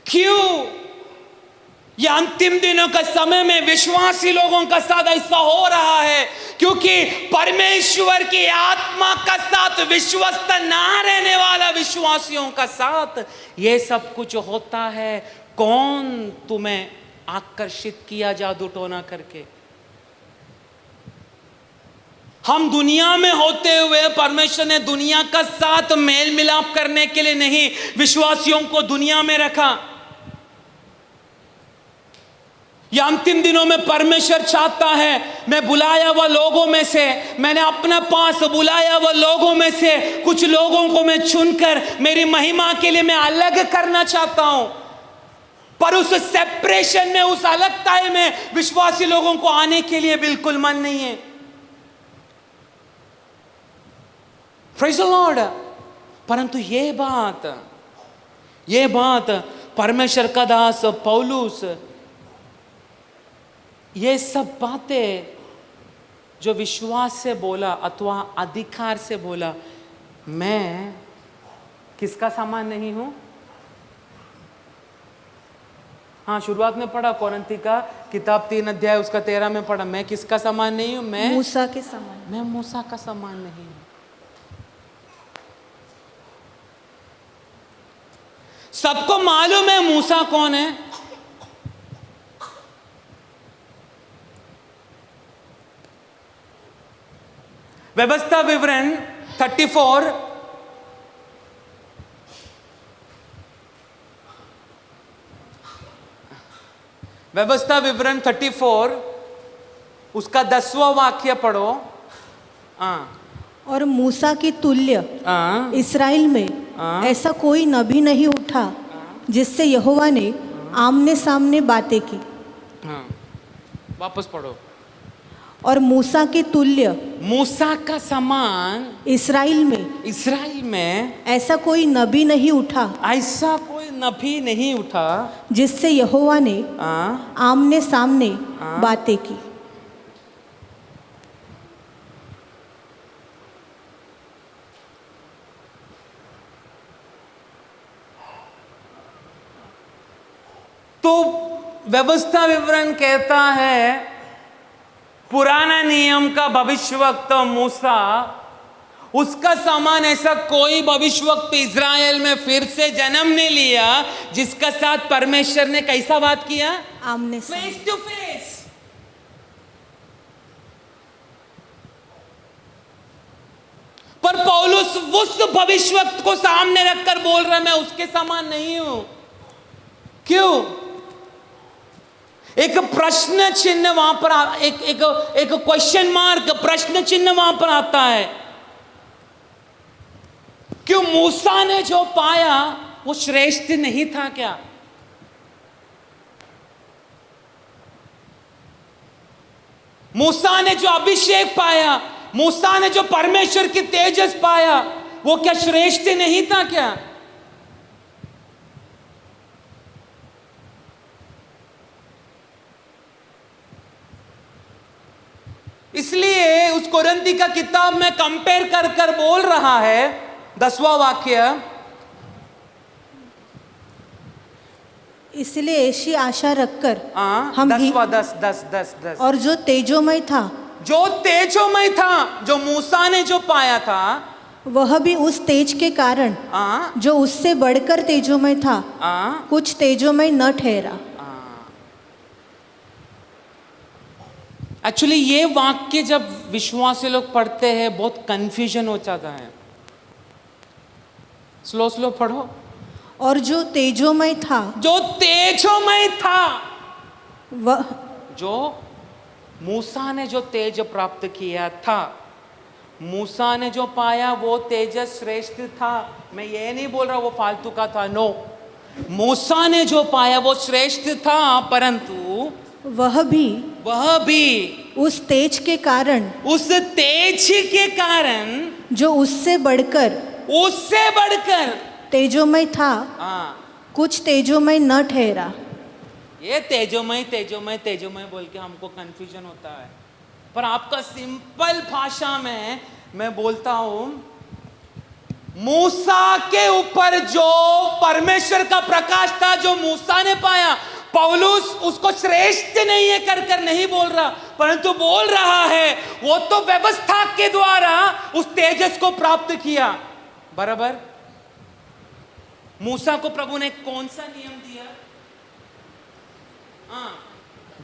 क्यों ये अंतिम दिनों का समय में विश्वासी लोगों का साथ ऐसा हो रहा है? क्योंकि परमेश्वर की आत्मा का साथ विश्वस्त ना रहने वाला विश्वासियों का साथ ये सब कुछ होता है. कौन तुम्हें आकर्षित किया जादू टोना करके? हम दुनिया में होते हुए परमेश्वर ने दुनिया का साथ मेल मिलाप करने के लिए नहीं विश्वासियों को दुनिया में रखा. यह अंतिम दिनों में परमेश्वर चाहता है, मैं बुलाया हुआ लोगों में से, मैंने अपने पास बुलाया हुआ लोगों में से कुछ लोगों को मैं चुनकर मेरी महिमा के लिए मैं अलग करना चाहता हूं. पर उस सेपरेशन में, उस अलगताई में विश्वासी लोगों को आने के लिए बिल्कुल मन नहीं है. Praise the Lord. परंतु ये बात परमेश्वर का दास पौलुस, ये सब बातें जो विश्वास से बोला अथवा अधिकार से बोला, मैं किसका सामान नहीं हूं? हाँ, शुरुआत में पढ़ा कोरिन्थी का किताब 3 अध्याय उसका 13 में पढ़ा, मैं किसका सामान नहीं हूं? मैं मूसा के समान. मैं मूसा का सामान नहीं हूं. सबको मालूम है मूसा कौन है. व्यवस्था विवरण 34 व्यवस्था विवरण 34 उसका 10वां वाक्य पढ़ो. और मूसा की तुल्य इस्राएल में ऐसा कोई नबी नहीं उठा जिससे यहोवा ने आमने सामने बातें की. वापस पढ़ो. और मूसा के तुल्य मूसा का समान इस्राएल में ऐसा कोई नबी नहीं उठा ऐसा कोई नबी नहीं उठा जिससे यहोवा ने आमने सामने बातें की। तो व्यवस्था विवरण कहता है पुराना नियम का भविष्यवक्ता मूसा, उसका समान ऐसा कोई भविष्यवक्ता इज़राइल में फिर से जन्म ने लिया जिसका साथ परमेश्वर ने कैसा बात किया? आमने सामने, फेस टू फेस। पर पौलुस उस भविष्यवक्ता को सामने रखकर बोल रहा मैं उसके समान नहीं हूं। क्यों? एक प्रश्न चिन्ह वहां पर एक क्वेश्चन मार्क, प्रश्न चिन्ह वहां पर आता है। क्यों मूसा ने जो पाया वो श्रेष्ठ नहीं था क्या? मूसा ने जो अभिषेक पाया, मूसा ने जो परमेश्वर की तेजस पाया, वो क्या श्रेष्ठ नहीं था क्या? इसलिए उस कोरिन्थी का किताब में कंपेयर कर कर बोल रहा है, 10वां वाक्य, इसलिए ऐसी आशा रखकर हम 10 और जो तेजोमय था, जो मूसा ने जो पाया था, वह भी उस तेज के कारण जो उससे बढ़कर तेजोमय था कुछ तेजोमय न ठहरा। एक्चुअली ये वाक्य जब विश्वासी लोग पढ़ते हैं बहुत कंफ्यूजन हो जाता है। स्लो पढ़ो। और जो तेजोमय था, वह जो मूसा ने जो तेज प्राप्त किया था, मूसा ने जो पाया वो तेजस श्रेष्ठ था। मैं ये नहीं बोल रहा वो फालतू का था, नो। मूसा ने जो पाया वो श्रेष्ठ था, परंतु वह भी उस तेज के कारण जो उससे बढ़कर तेजोमय था कुछ तेजोमय न ठहरा। ये तेजोमय बोल के हमको कंफ्यूजन होता है, पर आपका सिंपल भाषा में मैं बोलता हूं, मूसा के ऊपर जो परमेश्वर का प्रकाश था, जो मूसा ने पाया, पौलुस उसको श्रेष्ठ नहीं है कर नहीं बोल रहा, परंतु बोल रहा है वो तो व्यवस्था के द्वारा उस तेजस को प्राप्त किया। बराबर। मूसा को प्रभु ने कौन सा नियम दिया?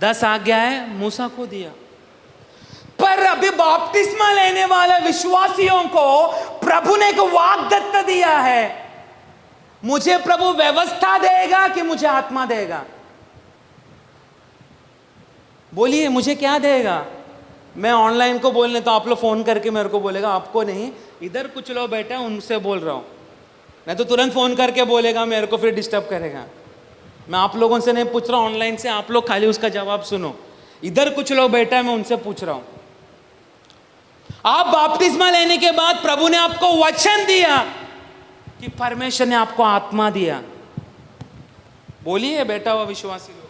10 आज्ञाएं मूसा को दिया। पर अभी बपतिस्मा लेने वाले विश्वासियों को प्रभु ने एक वाग्दत्त दिया है, मुझे प्रभु व्यवस्था देगा कि मुझे आत्मा देगा? बोलिए, मुझे क्या देगा? मैं ऑनलाइन को बोलने तो आप लोग फोन करके मेरे को बोलेगा, आपको नहीं, इधर कुछ लोग बैठे हैं उनसे बोल रहा हूं। मैं तो तुरंत फोन करके बोलेगा, मेरे को फिर डिस्टर्ब करेगा। मैं आप लोगों से नहीं पूछ रहा हूं ऑनलाइन से, आप लोग खाली उसका जवाब सुनो। इधर कुछ लोग बैठा है, मैं उनसे पूछ रहा हूं। आप बपतिस्मा लेने के बाद प्रभु ने आपको वचन दिया कि परमेश्वर ने आपको आत्मा दिया। बोलिए बेटा हुआ विश्वासी लोग,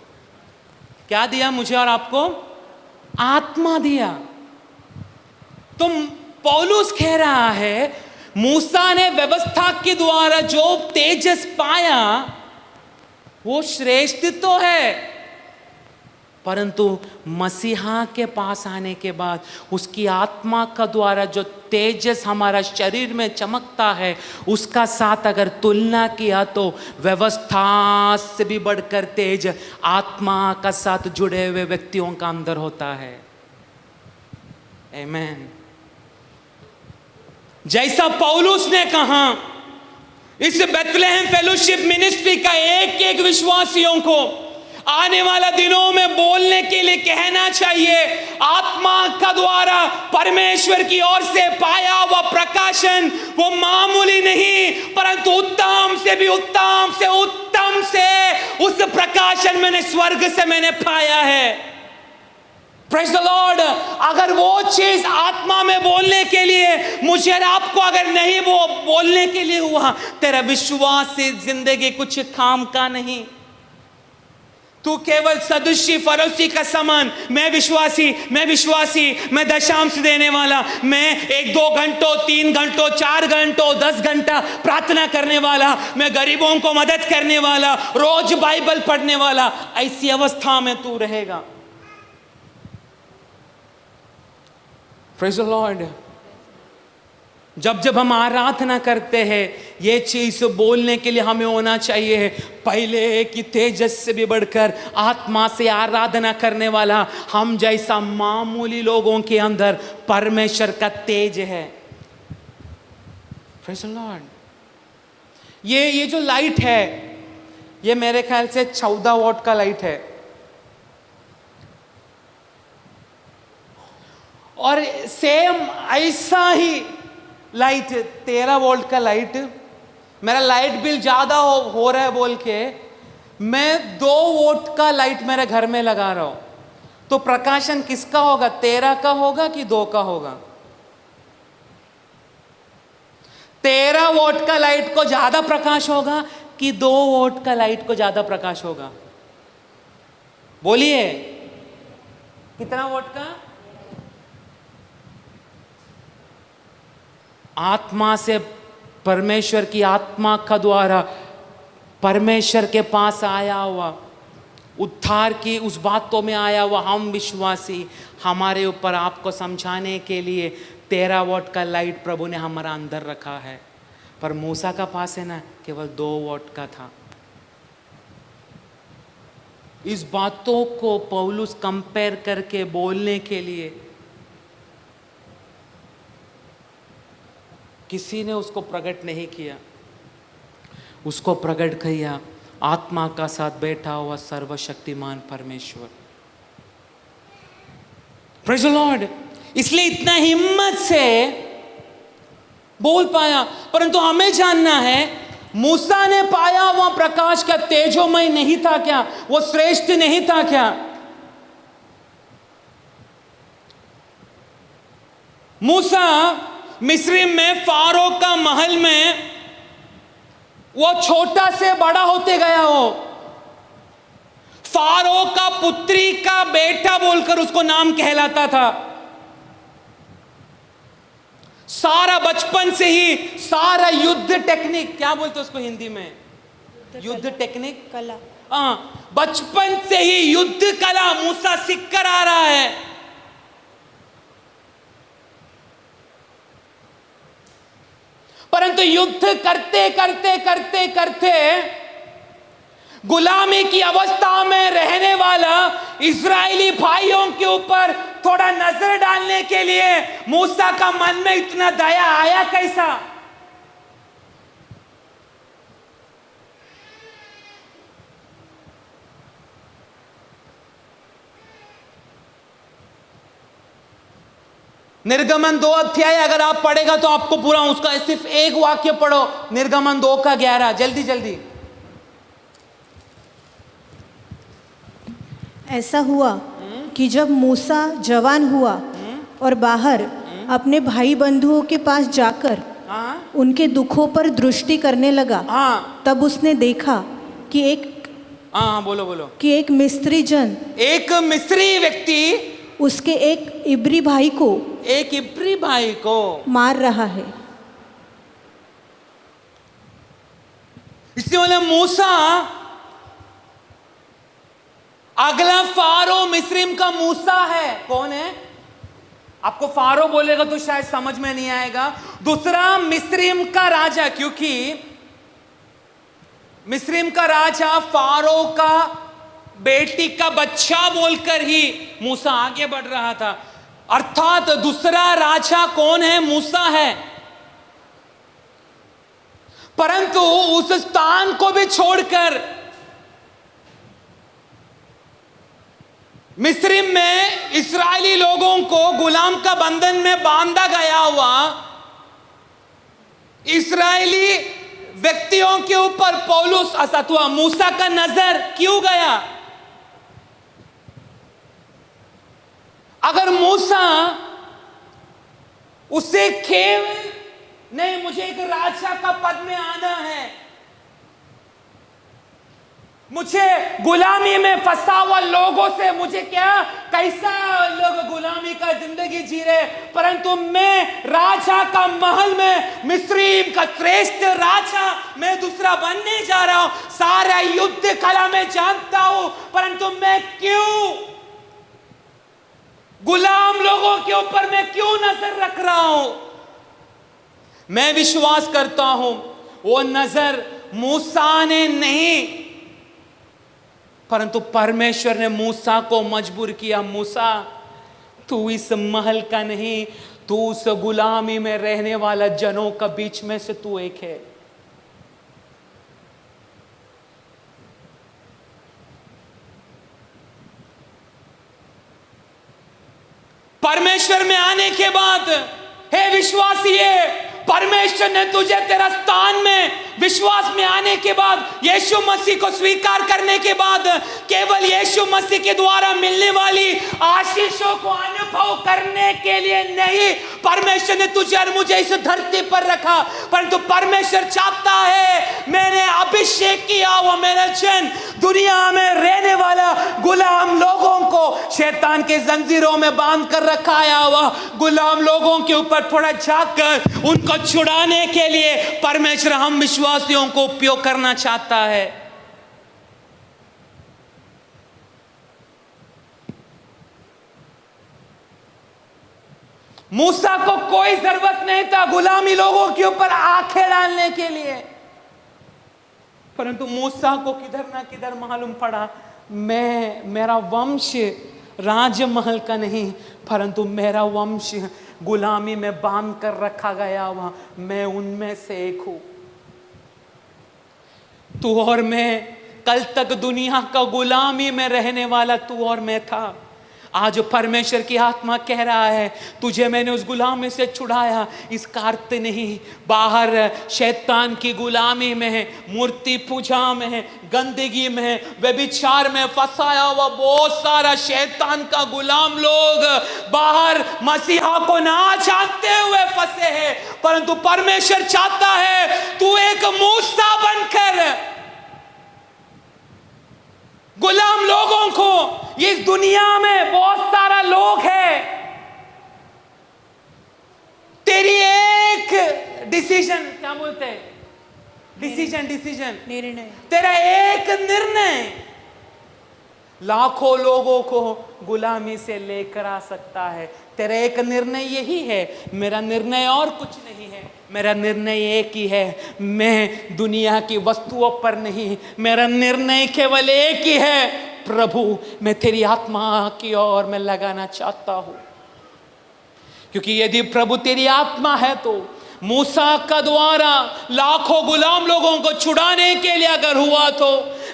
क्या दिया मुझे और आपको? आत्मा दिया। तो पौलुस कह रहा है मूसा ने व्यवस्था के द्वारा जो तेजस पाया वो श्रेष्ठ तो है, परंतु मसीहा के पास आने के बाद उसकी आत्मा का द्वारा जो तेजस हमारा शरीर में चमकता है, उसका साथ अगर तुलना किया तो व्यवस्था से भी बढ़कर तेज आत्मा का साथ जुड़े हुए व्यक्तियों का अंदर होता है। आमीन। जैसा पौलुस ने कहा, इस बेथलेहम फेलोशिप मिनिस्ट्री का एक विश्वासियों को आने वाला दिनों में बोलने के लिए कहना चाहिए, आत्मा का द्वारा परमेश्वर की ओर से पाया हुआ प्रकाशन वो मामूली नहीं, परंतु उत्तम से भी उत्तम से उस प्रकाशन मैंने स्वर्ग से मैंने पाया है। Praise the Lord. अगर वो चीज आत्मा में बोलने के लिए मुझे और आपको अगर नहीं वो बोलने के लिए हुआ, तेरा विश्वास से जिंदगी कुछ काम का नहीं। तू केवल सदुष्य फरोसी का समान, मैं विश्वासी, मैं दशांश देने वाला, मैं 1-2 घंटों 3 घंटों 4 घंटों 10 घंटा प्रार्थना करने वाला, मैं गरीबों को मदद करने वाला, रोज बाइबल पढ़ने वाला, ऐसी अवस्था में तू रहेगा। Praise the Lord. जब हम आराधना करते हैं, ये चीज बोलने के लिए हमें होना चाहिए, पहले कि तेजस से भी बढ़कर आत्मा से आराधना करने वाला हम जैसा मामूली लोगों के अंदर परमेश्वर का तेज है। Praise the Lord. ये जो लाइट है, ये मेरे ख्याल से 14 वॉट का लाइट है, और सेम ऐसा ही लाइट 13 वोल्ट का लाइट, मेरा लाइट बिल ज्यादा हो रहा है बोल के मैं 2 वोल्ट का लाइट मेरे घर में लगा रहा हूं, तो प्रकाशन किसका होगा? 13 का होगा कि 2 का होगा? 13 वोल्ट का लाइट को ज्यादा प्रकाश होगा कि 2 वोल्ट का लाइट को ज्यादा प्रकाश होगा? बोलिए, कितना वोल्ट का? आत्मा से, परमेश्वर की आत्मा का द्वारा परमेश्वर के पास आया हुआ, उद्धार की उस बातों में आया हुआ हम विश्वासी, हमारे ऊपर आपको समझाने के लिए 13 वॉट का लाइट प्रभु ने हमारा अंदर रखा है। पर मूसा का पास है ना, केवल 2 वॉट का था। इस बातों को पौलुस कंपेयर करके बोलने के लिए किसी ने उसको प्रकट नहीं किया, उसको प्रकट किया आत्मा का साथ बैठा हुआ सर्वशक्तिमान परमेश्वर। Praise the Lord. इसलिए इतना हिम्मत से बोल पाया। परंतु हमें जानना है, मूसा ने पाया हुआ प्रकाश क्या तेजोमय नहीं था क्या? वो श्रेष्ठ नहीं था क्या? मूसा मिस्र में फारो का महल में वो छोटा से बड़ा होते गया हो, फारो का पुत्री का बेटा बोलकर उसको नाम कहलाता था। सारा बचपन से ही सारा युद्ध टेक्निक, क्या बोलते उसको हिंदी में? युद्ध टेक्निक, कला। बचपन से ही युद्ध कला मूसा सीख कर आ रहा है। परंतु युद्ध करते करते करते करते गुलामी की अवस्था में रहने वाला इस्राएली भाइयों के ऊपर थोड़ा नजर डालने के लिए मूसा का मन में इतना दया आया कैसा? निर्गमन 2 अध्याय अगर आप पढ़ेगा तो आपको पूरा उसका सिर्फ एक वाक्य पढ़ो, निर्गमन 2 का 11, जल्दी जल्दी। ऐसा हुआ कि जब मूसा जवान हुआ और बाहर अपने भाई बंधुओं के पास जाकर उनके दुखों पर दृष्टि करने लगा, तब उसने देखा कि एक मिस्री जन, एक मिस्री व्यक्ति उसके एक इब्री भाई को मार रहा है। इसलिए बोले मूसा, अगला फारो मिस्रिम का मूसा है। कौन है? आपको फारो बोलेगा तो शायद समझ में नहीं आएगा। दूसरा मिस्रिम का राजा, क्योंकि मिस्रिम का राजा फारो का बेटी का बच्चा बोलकर ही मूसा आगे बढ़ रहा था। अर्थात दूसरा राजा कौन है? मूसा है। परंतु उस स्थान को भी छोड़कर मिस्र में इस्राएली लोगों को गुलाम का बंधन में बांधा गया हुआ इस्राएली व्यक्तियों के ऊपर पौलुस अथवा मूसा का नजर क्यों गया? अगर मूसा उसे केवल नहीं, मुझे एक राजा का पद में आना है, मुझे गुलामी में फंसा हुआ लोगों से मुझे क्या, कैसा लोग गुलामी का जिंदगी जी रहे, परंतु मैं राजा का महल में, मिस्री का श्रेष्ठ राजा मैं दूसरा बनने जा रहा हूं, सारा युद्ध कला में जानता हूं, परंतु मैं क्यों गुलाम लोगों के ऊपर मैं क्यों नजर रख रहा हूं? मैं विश्वास करता हूं वो नजर मूसा ने नहीं, परंतु परमेश्वर ने मूसा को मजबूर किया, मूसा तू इस महल का नहीं, तू उस गुलामी में रहने वाला जनों का बीच में से तू एक है। परमेश्वर में आने के बाद हे विश्वासी, परमेश्वर ने तुझे तेरा स्थान में विश्वास में आने के बाद, यीशु मसीह को स्वीकार करने के बाद, केवल यीशु मसीह के द्वारा मिलने वाली आशीषों को अनुभव करने के लिए नहीं परमेश्वर ने तुझे और मुझे इस धरती पर रखा, परंतु परमेश्वर चाहता है मैंने अभिषेक किया हुआ मेरा जन दुनिया में रहने वाला गुलाम लोगों को, शैतान के जंजीरों में बांध कर रखाया हुआ गुलाम लोगों के ऊपर थोड़ा झांक कर उनको छुड़ाने के लिए परमेश्वर हम विश्वासियों को उपयोग करना चाहता है। मूसा को कोई जरूरत नहीं था गुलामी लोगों के ऊपर आंखें डालने के लिए, परंतु मूसा को किधर ना किधर मालूम पड़ा मेरा वंश राजमहल का नहीं, परंतु मेरा वंश गुलामी में बांध कर रखा गया हुआ, मैं उनमें से एक हूं। तू और मैं कल तक दुनिया का गुलामी में रहने वाला तू और मैं था। आज परमेश्वर की आत्मा कह रहा है तुझे मैंने उस गुलामी से छुड़ाया, इसका अर्थ नहीं बाहर शैतान की गुलामी में, मूर्ति पूजा में, गंदगी में, व्यभिचार में फंसाया हुआ बहुत सारा शैतान का गुलाम लोग बाहर मसीहा को ना जानते हुए फंसे हैं, परंतु परमेश्वर चाहता है तू एक मूसा बनकर गुलाम लोगों को, इस दुनिया में बहुत सारा लोग है, तेरी एक डिसीजन, क्या बोलते हैं, डिसीजन निर्णय, तेरा एक निर्णय लाखों लोगों को गुलामी से लेकर आ सकता है। तेरा एक निर्णय यही है, मेरा निर्णय और कुछ नहीं है, मेरा निर्णय एक ही है, मैं दुनिया की वस्तुओं पर नहीं, मेरा निर्णय केवल एक ही है, प्रभु मैं तेरी आत्मा की ओर मैं लगाना चाहता हूं। क्योंकि यदि प्रभु तेरी आत्मा है तो मूसा का द्वारा लाखों गुलाम लोगों को छुड़ाने के लिए अगर हुआ तो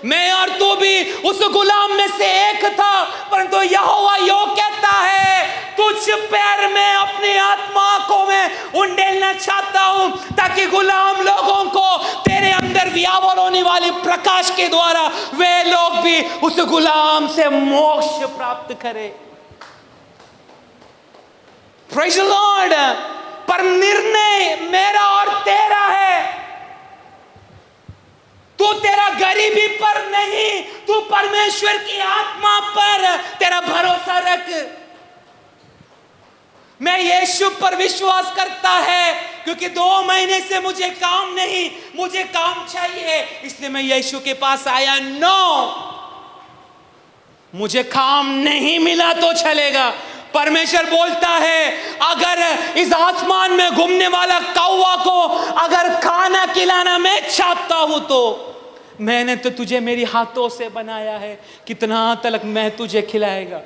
मैं और तू भी उस गुलाम में से एक था, परंतु यहोवा यो कहता है तुझ पैर में अपनी आत्मा को मैं उंडेलना चाहता हूं, ताकि गुलाम लोगों को तेरे अंदर व्यावर होने वाले प्रकाश के द्वारा वे लोग भी उस गुलाम से मोक्ष प्राप्त करें। Praise the Lord. पर निर्णय मेरा और तेरा है, तू तेरा गरीबी पर नहीं, तू परमेश्वर की आत्मा पर तेरा भरोसा रख। मैं यीशु पर विश्वास करता है क्योंकि 2 महीने से मुझे काम नहीं, मुझे काम चाहिए, इसलिए मैं यीशु के पास आया। नो, मुझे काम नहीं मिला तो चलेगा। परमेश्वर बोलता है अगर इस आसमान में घूमने वाला कौवा को अगर खाना खिलाना मैं चाहता हूं तो मैंने तो तुझे मेरी हाथों से बनाया है, कितना तलक मैं तुझे खिलाएगा।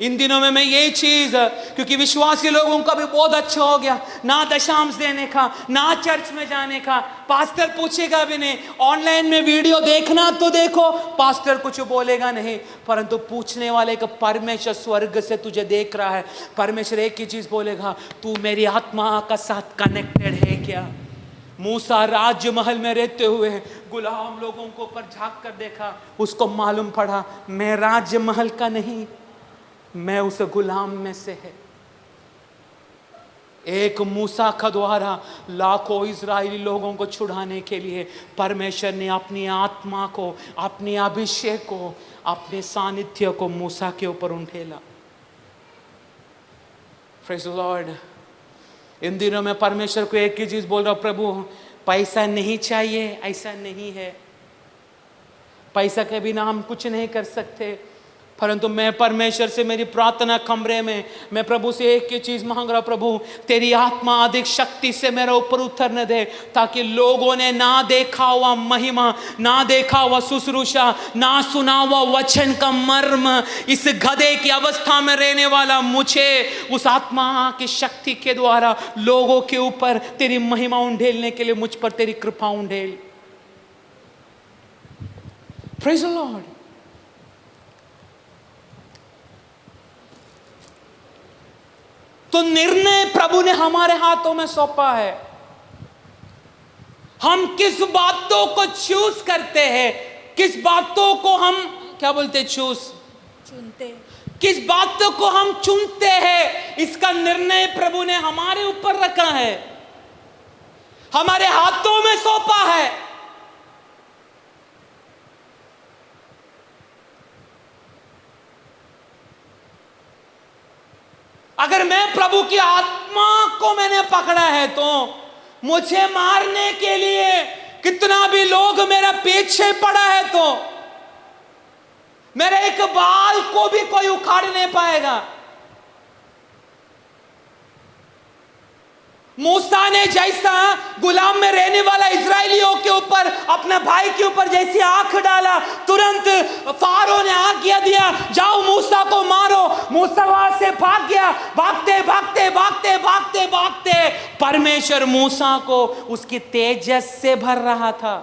इन दिनों में मैं यही चीज, क्योंकि विश्वासी लोगों का भी बहुत अच्छा हो गया, ना दशांश देने का, ना चर्च में जाने का, पास्टर पूछेगा भी नहीं, ऑनलाइन में वीडियो देखना तो देखो, पास्टर कुछ बोलेगा नहीं, परंतु पूछने वाले का परमेश्वर स्वर्ग से तुझे देख रहा है। परमेश्वर एक ही चीज बोलेगा, तू मेरी आत्मा का साथ कनेक्टेड है क्या? मूसा राजमहल में रहते हुए गुलाम लोगों को ऊपर झांक कर देखा, उसको मालूम पड़ा मैं राजमहल का नहीं, मैं उस गुलाम में से है। एक मूसा का द्वारा लाखों इजरायली लोगों को छुड़ाने के लिए परमेश्वर ने अपनी आत्मा को, अपनी अभिषेक को, अपने सानिध्य को मूसा के ऊपर उंडेला। Praise the lord. इन दिनों में परमेश्वर को एक ही चीज बोल रहा हूं, प्रभु पैसा नहीं चाहिए, ऐसा नहीं है। पैसा के बिना हम कुछ नहीं कर सकते, परंतु मैं परमेश्वर से मेरी प्रार्थना कमरे में मैं प्रभु से एक ही चीज मांग रहा हूं, प्रभु तेरी आत्मा अधिक शक्ति से मेरे ऊपर उतरने दे, ताकि लोगों ने ना देखा हुआ महिमा, ना देखा हुआ शुश्रूषा, ना सुना हुआ वचन का मर्म, इस गधे की अवस्था में रहने वाला मुझे उस आत्मा की शक्ति के द्वारा लोगों के ऊपर तेरी महिमा उंडेलने के लिए मुझ पर तेरी कृपा उंडेल। Praise the Lord. तो निर्णय प्रभु ने हमारे हाथों में सौंपा है। हम किस बातों को चूज करते हैं, किस बातों को हम क्या बोलते, चुनते, किस बातों को हम चुनते हैं, इसका निर्णय प्रभु ने हमारे ऊपर रखा है, हमारे हाथों में सौंपा है। अगर मैं प्रभु की आत्मा को मैंने पकड़ा है तो मुझे मारने के लिए कितना भी लोग मेरा पीछे पड़ा है तो मेरे एक बाल को भी कोई उखाड़ नहीं पाएगा। मूसा ने जैसा गुलाम में रहने वाला इजरायलियों के ऊपर, अपने भाई के ऊपर जैसी आंख डाला, तुरंत फारो ने आज्ञा दिया जाओ मूसा को मारो। मूसा वहां से भाग गया। भागते भागते भागते भागते भागते परमेश्वर मूसा को उसकी तेजस से भर रहा था।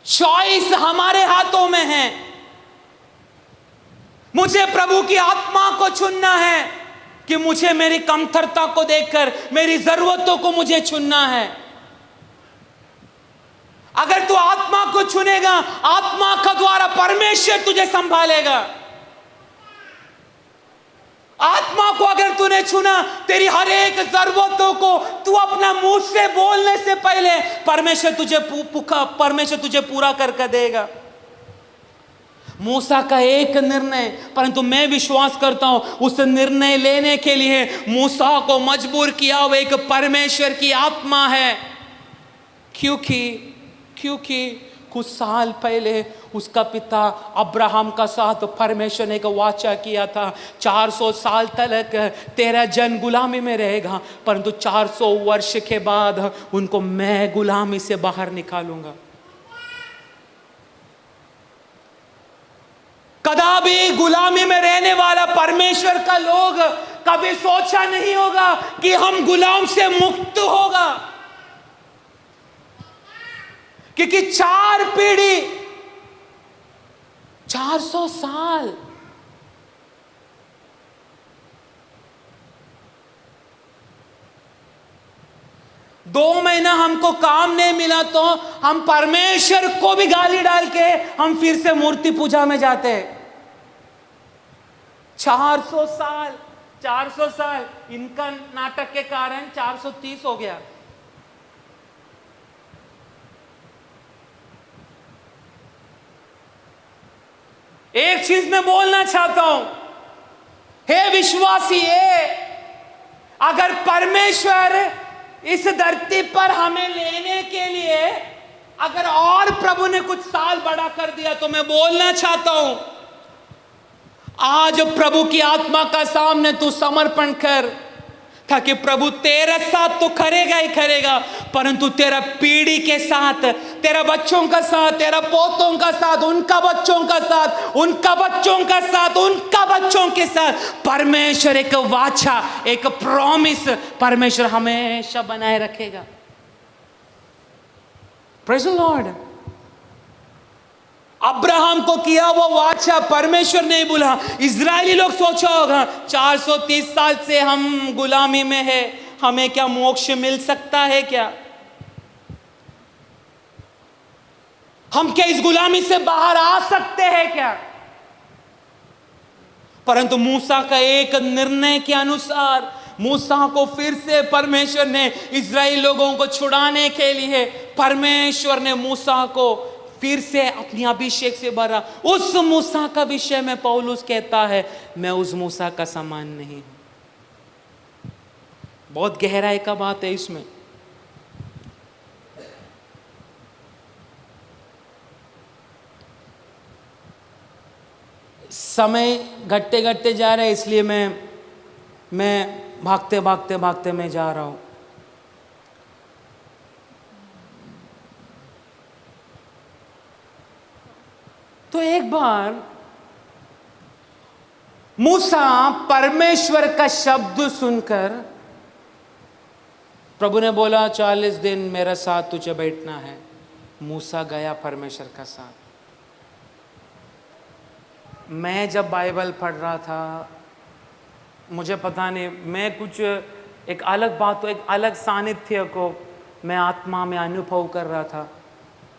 चॉइस हमारे हाथों में है। मुझे प्रभु की आत्मा को चुनना है कि मुझे मेरी कमतरता को देखकर मेरी जरूरतों को मुझे चुनना है। अगर तू आत्मा को चुनेगा, आत्मा का द्वारा परमेश्वर तुझे संभालेगा। आत्मा को अगर तूने चुना, तेरी हर एक जरूरतों को तू अपना मुंह से बोलने से पहले परमेश्वर तुझे पूरा करके देगा। मूसा का एक निर्णय, परंतु मैं विश्वास करता हूं उस निर्णय लेने के लिए मूसा को मजबूर किया हुआ एक परमेश्वर की आत्मा है। क्योंकि कुछ साल पहले उसका पिता अब्राहम का साथ परमेश्वर ने एक वाचा किया था, 400 साल तक तेरा जन गुलामी में रहेगा, परंतु 400 वर्ष के बाद उनको मैं गुलामी से बाहर निकालूंगा। कदापि गुलामी में रहने वाला परमेश्वर का लोग कभी सोचा नहीं होगा कि हम गुलाम से मुक्त होगा, क्योंकि 4 पीढ़ी 400 साल दो महीना हमको काम नहीं मिला तो हम परमेश्वर को भी गाली डाल के हम फिर से मूर्ति पूजा में जाते हैं। 400 साल इनका नाटक के कारण 430 हो गया। एक चीज मैं बोलना चाहता हूं, हे विश्वासी, अगर परमेश्वर इस धरती पर हमें लेने के लिए अगर और प्रभु ने कुछ साल बड़ा कर दिया तो मैं बोलना चाहता हूं, आज प्रभु की आत्मा का सामने तू समर्पण कर, ताकि प्रभु तेरा साथ तो करेगा ही करेगा, परंतु तेरा पीढ़ी के साथ, तेरा बच्चों का साथ, तेरा पोतों का साथ, उनका बच्चों का साथ, उनका बच्चों का साथ, उनका बच्चों के साथ परमेश्वर एक वाचा, एक प्रॉमिस परमेश्वर हमेशा बनाए रखेगा। Praise the Lord. अब्राहम को किया वो वाचा परमेश्वर नहीं भूला। इजरायली लोग सोचा होगा 430 साल से हम गुलामी में है, हमें क्या मोक्ष मिल सकता है क्या? हम क्या इस गुलामी से बाहर आ सकते हैं क्या? परंतु मूसा का एक निर्णय के अनुसार मूसा को फिर से परमेश्वर ने इजराइल लोगों को छुड़ाने के लिए परमेश्वर ने मूसा को फिर से अपनी अभिषेक से भरा। उस मूसा का विषय में पौलुस कहता है, मैं उस मूसा का समान नहीं हूं। बहुत गहराई का बात है इसमें। समय घटते घटते जा रहा है, इसलिए मैं भागते भागते भागते मैं जा रहा हूं। तो एक बार मूसा परमेश्वर का शब्द सुनकर, प्रभु ने बोला 40 दिन मेरे साथ तुझे बैठना है। मूसा गया परमेश्वर का साथ। मैं जब बाइबल पढ़ रहा था, मुझे पता नहीं, मैं कुछ एक अलग बात, एक अलग सानिध्य को मैं आत्मा में अनुभव कर रहा था।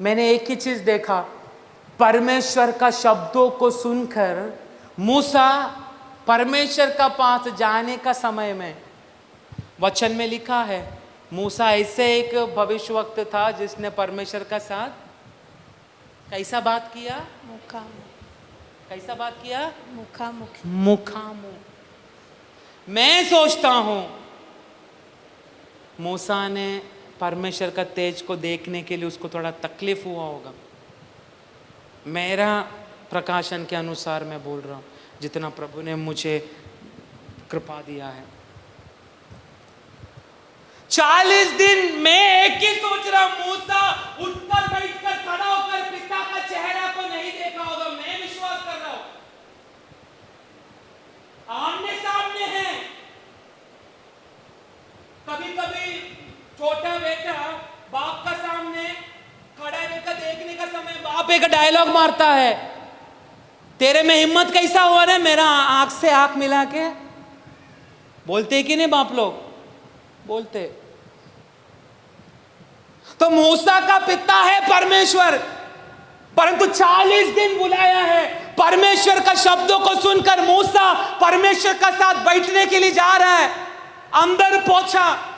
मैंने एक ही चीज़ देखा, परमेश्वर का शब्दों को सुनकर मूसा परमेश्वर का पास जाने का समय में, वचन में लिखा है, मूसा ऐसे एक भविष्यवक्ता था जिसने परमेश्वर का साथ कैसा बात किया? कैसा बात किया? मुखामुख। मैं सोचता हूं मूसा ने परमेश्वर का तेज को देखने के लिए उसको थोड़ा तकलीफ हुआ होगा। मेरा प्रकाशन के अनुसार मैं बोल रहा हूं, जितना प्रभु ने मुझे कृपा दिया है। 40 दिन मैं एक ही सोच रहा, मूसा उठकर बैठकर खड़ा होकर पिता का चेहरा को नहीं देखा होगा। मैं विश्वास कर रहा हूं आमने सामने है। कभी कभी छोटा बेटा बाप का सामने खड़ा रहकर देखने का समय बाप एक डायलॉग मारता है, तेरे में हिम्मत कैसा हुआ रे मेरा आंख से आंख मिला के? बोलते कि नहीं बाप लोग? बोलते। तो मूसा का पिता है परमेश्वर, परंतु 40 दिन बुलाया है। परमेश्वर का शब्दों को सुनकर मूसा परमेश्वर का साथ बैठने के लिए जा रहा है, अंदर पहुंचा।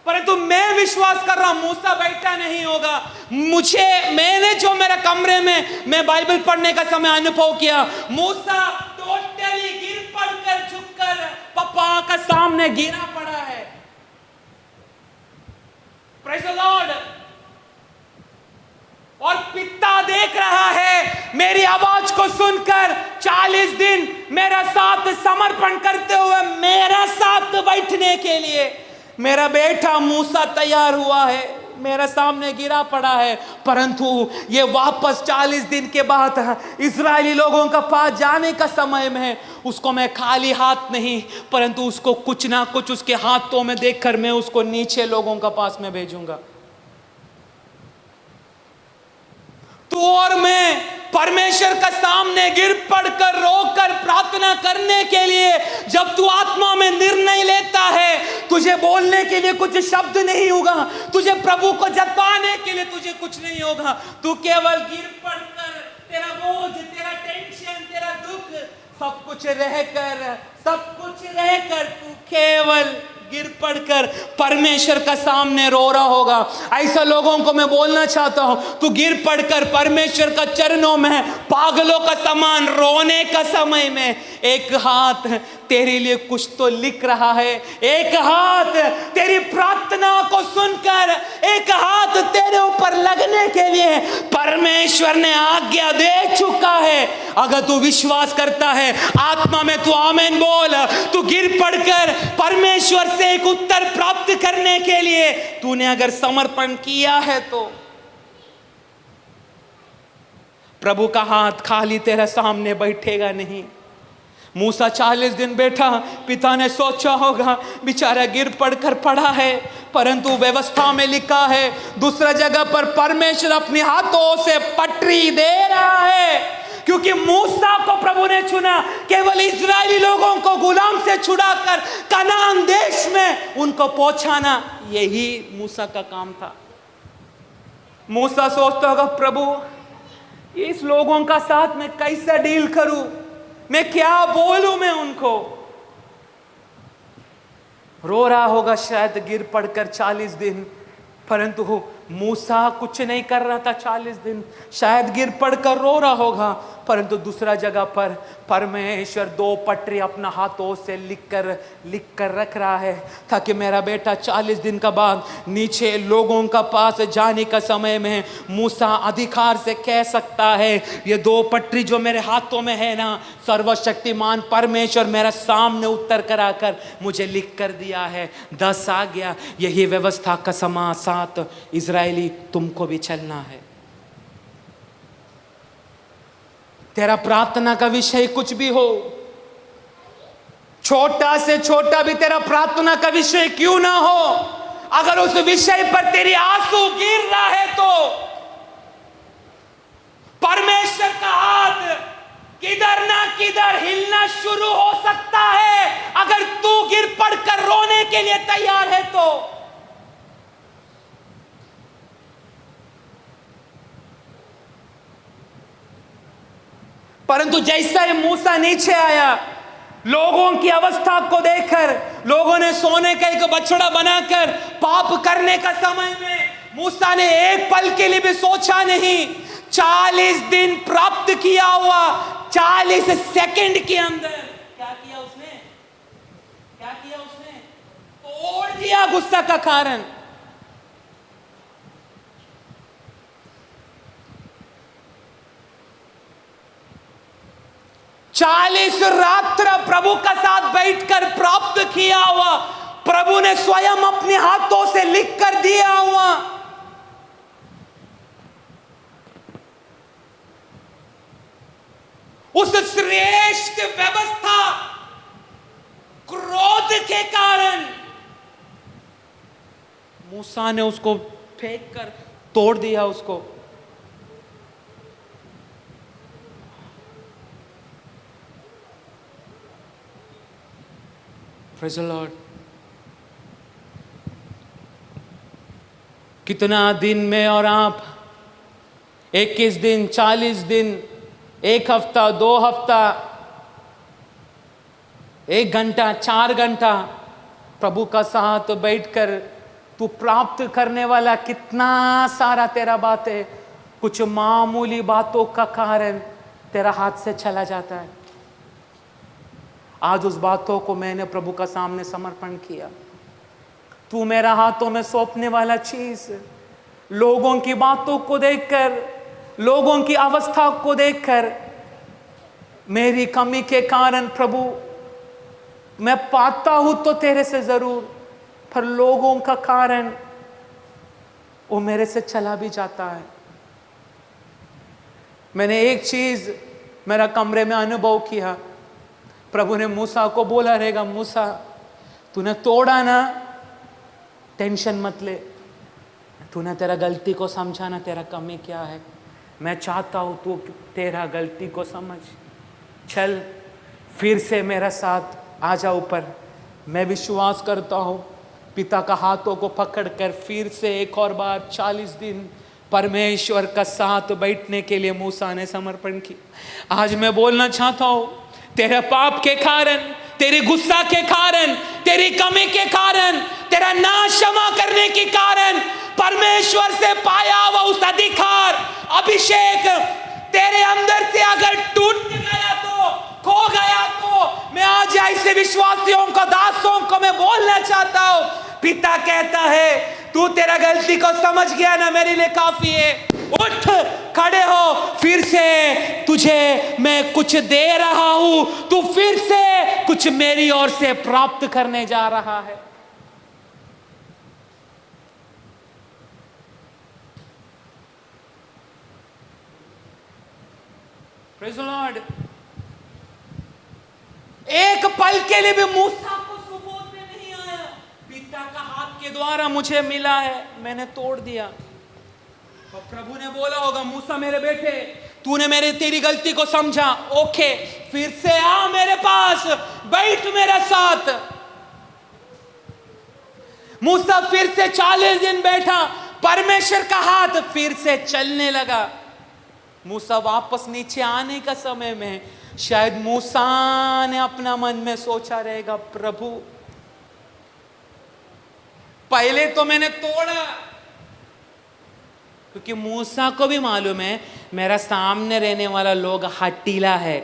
परंतु मैं विश्वास कर रहा हूं मूसा बैठा नहीं होगा। मैंने जो मेरे कमरे में मैं बाइबल पढ़ने का समय अनुभव किया, मूसा टोटली गिर पड़कर झुककर पापा का सामने गिरा पड़ा है। Praise the Lord. और पिता देख रहा है मेरी आवाज को सुनकर 40 दिन मेरा साथ समर्पण करते हुए मेरा साथ बैठने के लिए मेरा बेटा मूसा तैयार हुआ है, मेरे सामने गिरा पड़ा है। परंतु ये वापस 40 दिन के बाद इजरायली लोगों का पास जाने का समय में उसको मैं खाली हाथ नहीं, परंतु उसको कुछ ना कुछ उसके हाथों में देखकर मैं उसको नीचे लोगों का पास में भेजूंगा। तू और मैं परमेश्वर का सामने गिर पड़कर रोकर प्रार्थना करने के लिए जब तू आत्मा में निर्णय लेता है, तुझे बोलने के लिए कुछ शब्द नहीं होगा, तुझे प्रभु को जताने के लिए तुझे कुछ नहीं होगा। तू केवल गिर पड़कर तेरा बोझ, तेरा टेंशन, तेरा दुख सब कुछ रहकर तू केवल गिर पड़कर परमेश्वर का सामने रो रहा होगा। ऐसा लोगों को मैं बोलना चाहता हूं, तू गिर पड़कर परमेश्वर का चरणों में पागलों का समान रोने का समय में एक हाथ तेरे लिए कुछ तो लिख रहा है, एक हाथ तेरी प्रार्थना को सुनकर, एक हाथ तेरे ऊपर लगने के लिए परमेश्वर ने आज्ञा दे चुका है। अगर तू विश्वास करता है आत्मा में तू आमीन बोल। तू गिर पड़कर परमेश्वर से एक उत्तर प्राप्त करने के लिए तूने अगर समर्पण किया है तो प्रभु का हाथ खाली तेरे सामने बैठेगा नहीं। मूसा 40 दिन बैठा, पिता ने सोचा होगा बेचारा गिर पड़कर पड़ा है, परंतु व्यवस्था में लिखा है दूसरा जगह पर परमेश्वर अपने हाथों से पटरी दे रहा है, क्योंकि मूसा को प्रभु ने चुना केवल इजरायली लोगों को गुलाम से छुड़ाकर कनान देश में उनको पहुंचाना, यही मूसा का काम था। मूसा सोचता होगा प्रभु इस लोगों का साथ मैं कैसे डील करूं, मैं क्या बोलूं मैं उनको। रो रहा होगा शायद गिर पड़कर 40 दिन, परंतु मूसा कुछ नहीं कर रहा था 40 दिन। शायद गिर पड़कर रो रहा होगा, परंतु दूसरा जगह पर परमेश्वर 2 पटरी अपना हाथों से लिख कर रख रहा है, ताकि मेरा बेटा 40 दिन का बाद नीचे लोगों का पास जाने का समय में मूसा अधिकार से कह सकता है, ये 2 पटरी जो मेरे हाथों में है ना, सर्वशक्तिमान परमेश्वर मेरा सामने उत्तर कराकर मुझे लिख कर दिया है। 10 आ गया, यही व्यवस्था का समा 7 इजरायली तुमको भी चलना है। तेरा प्रार्थना का विषय कुछ भी हो, छोटा से छोटा भी तेरा प्रार्थना का विषय क्यों ना हो, अगर उस विषय पर तेरी आंसू गिर रहा है तो परमेश्वर का हाथ किधर ना किधर हिलना शुरू हो सकता है। अगर तू गिर पड़कर रोने के लिए तैयार है तो परंतु जैसा ही मूसा नीचे आया, लोगों की अवस्था को देखकर, लोगों ने सोने का एक बछड़ा बनाकर पाप करने का समय में मूसा ने एक पल के लिए भी सोचा नहीं। 40 दिन प्राप्त किया हुआ 40 सेकंड के अंदर क्या किया उसने, तोड़ दिया गुस्सा का कारण। चालीस रात्र प्रभु का साथ बैठकर प्राप्त किया हुआ, प्रभु ने स्वयं अपने हाथों से लिख कर दिया हुआ, उस श्रेष्ठ व्यवस्था क्रोध के कारण मूसा ने उसको फेंक कर तोड़ दिया उसको। Praise the Lord। कितना दिन में और आप 21 दिन, 40 दिन, 1 हफ्ता, 2 हफ्ता, 1 घंटा, 4 घंटा प्रभु का साथ बैठकर तू प्राप्त करने वाला कितना सारा तेरा बात है, कुछ मामूली बातों का कारण तेरा हाथ से चला जाता है। आज उस बातों को मैंने प्रभु का सामने समर्पण किया। तू मेरा हाथों में सौंपने वाला चीज, लोगों की बातों को देखकर, लोगों की अवस्था को देखकर, मेरी कमी के कारण प्रभु मैं पाता हूं तो तेरे से जरूर, पर लोगों का कारण वो मेरे से चला भी जाता है। मैंने एक चीज मेरा कमरे में अनुभव किया। प्रभु ने मूसा को बोला रहेगा, मूसा तूने तोड़ा ना, टेंशन मत ले, तूने तेरा गलती को समझा ना, तेरा कमी क्या है, मैं चाहता हूं तू तेरा गलती को समझ, चल फिर से मेरा साथ आ जा ऊपर। मैं विश्वास करता हूं पिता का हाथों को पकड़कर फिर से एक और बार 40 दिन परमेश्वर का साथ बैठने के लिए मूसा ने समर्पण किया। आज मैं बोलना चाहता हूं, तेरे पाप के कारण, तेरी गुस्सा के कारण, तेरी कमी के कारण, तेरा ना क्षमा करने के कारण परमेश्वर से पाया हुआ उस अधिकार, अभिषेक तेरे अंदर से अगर टूट गया तो, खो गया तो, मैं आज ऐसे विश्वासियों को, दासों को मैं बोलना चाहता हूं, पिता कहता है तू तेरा गलती को समझ गया ना, मेरे लिए काफी है, उठ खड़े हो, फिर से तुझे मैं कुछ दे रहा हूं, तू फिर से कुछ मेरी ओर से प्राप्त करने जा रहा है। Praise the Lord। एक पल के लिए भी मूसा को सुबोध में नहीं आया, पिता का हाथ के द्वारा मुझे मिला है, मैंने तोड़ दिया। और प्रभु ने बोला होगा, मूसा मेरे बेटे तूने तेरी गलती को समझा, ओके फिर से आ मेरे पास, बैठ मेरे साथ। मूसा फिर से 40 दिन बैठा, परमेश्वर का हाथ फिर से चलने लगा। मूसा वापस नीचे आने का समय में शायद मूसा ने अपना मन में सोचा रहेगा, प्रभु पहले तो मैंने तोड़ा, क्योंकि मूसा को भी मालूम है मेरा सामने रहने वाला लोग हठीला है।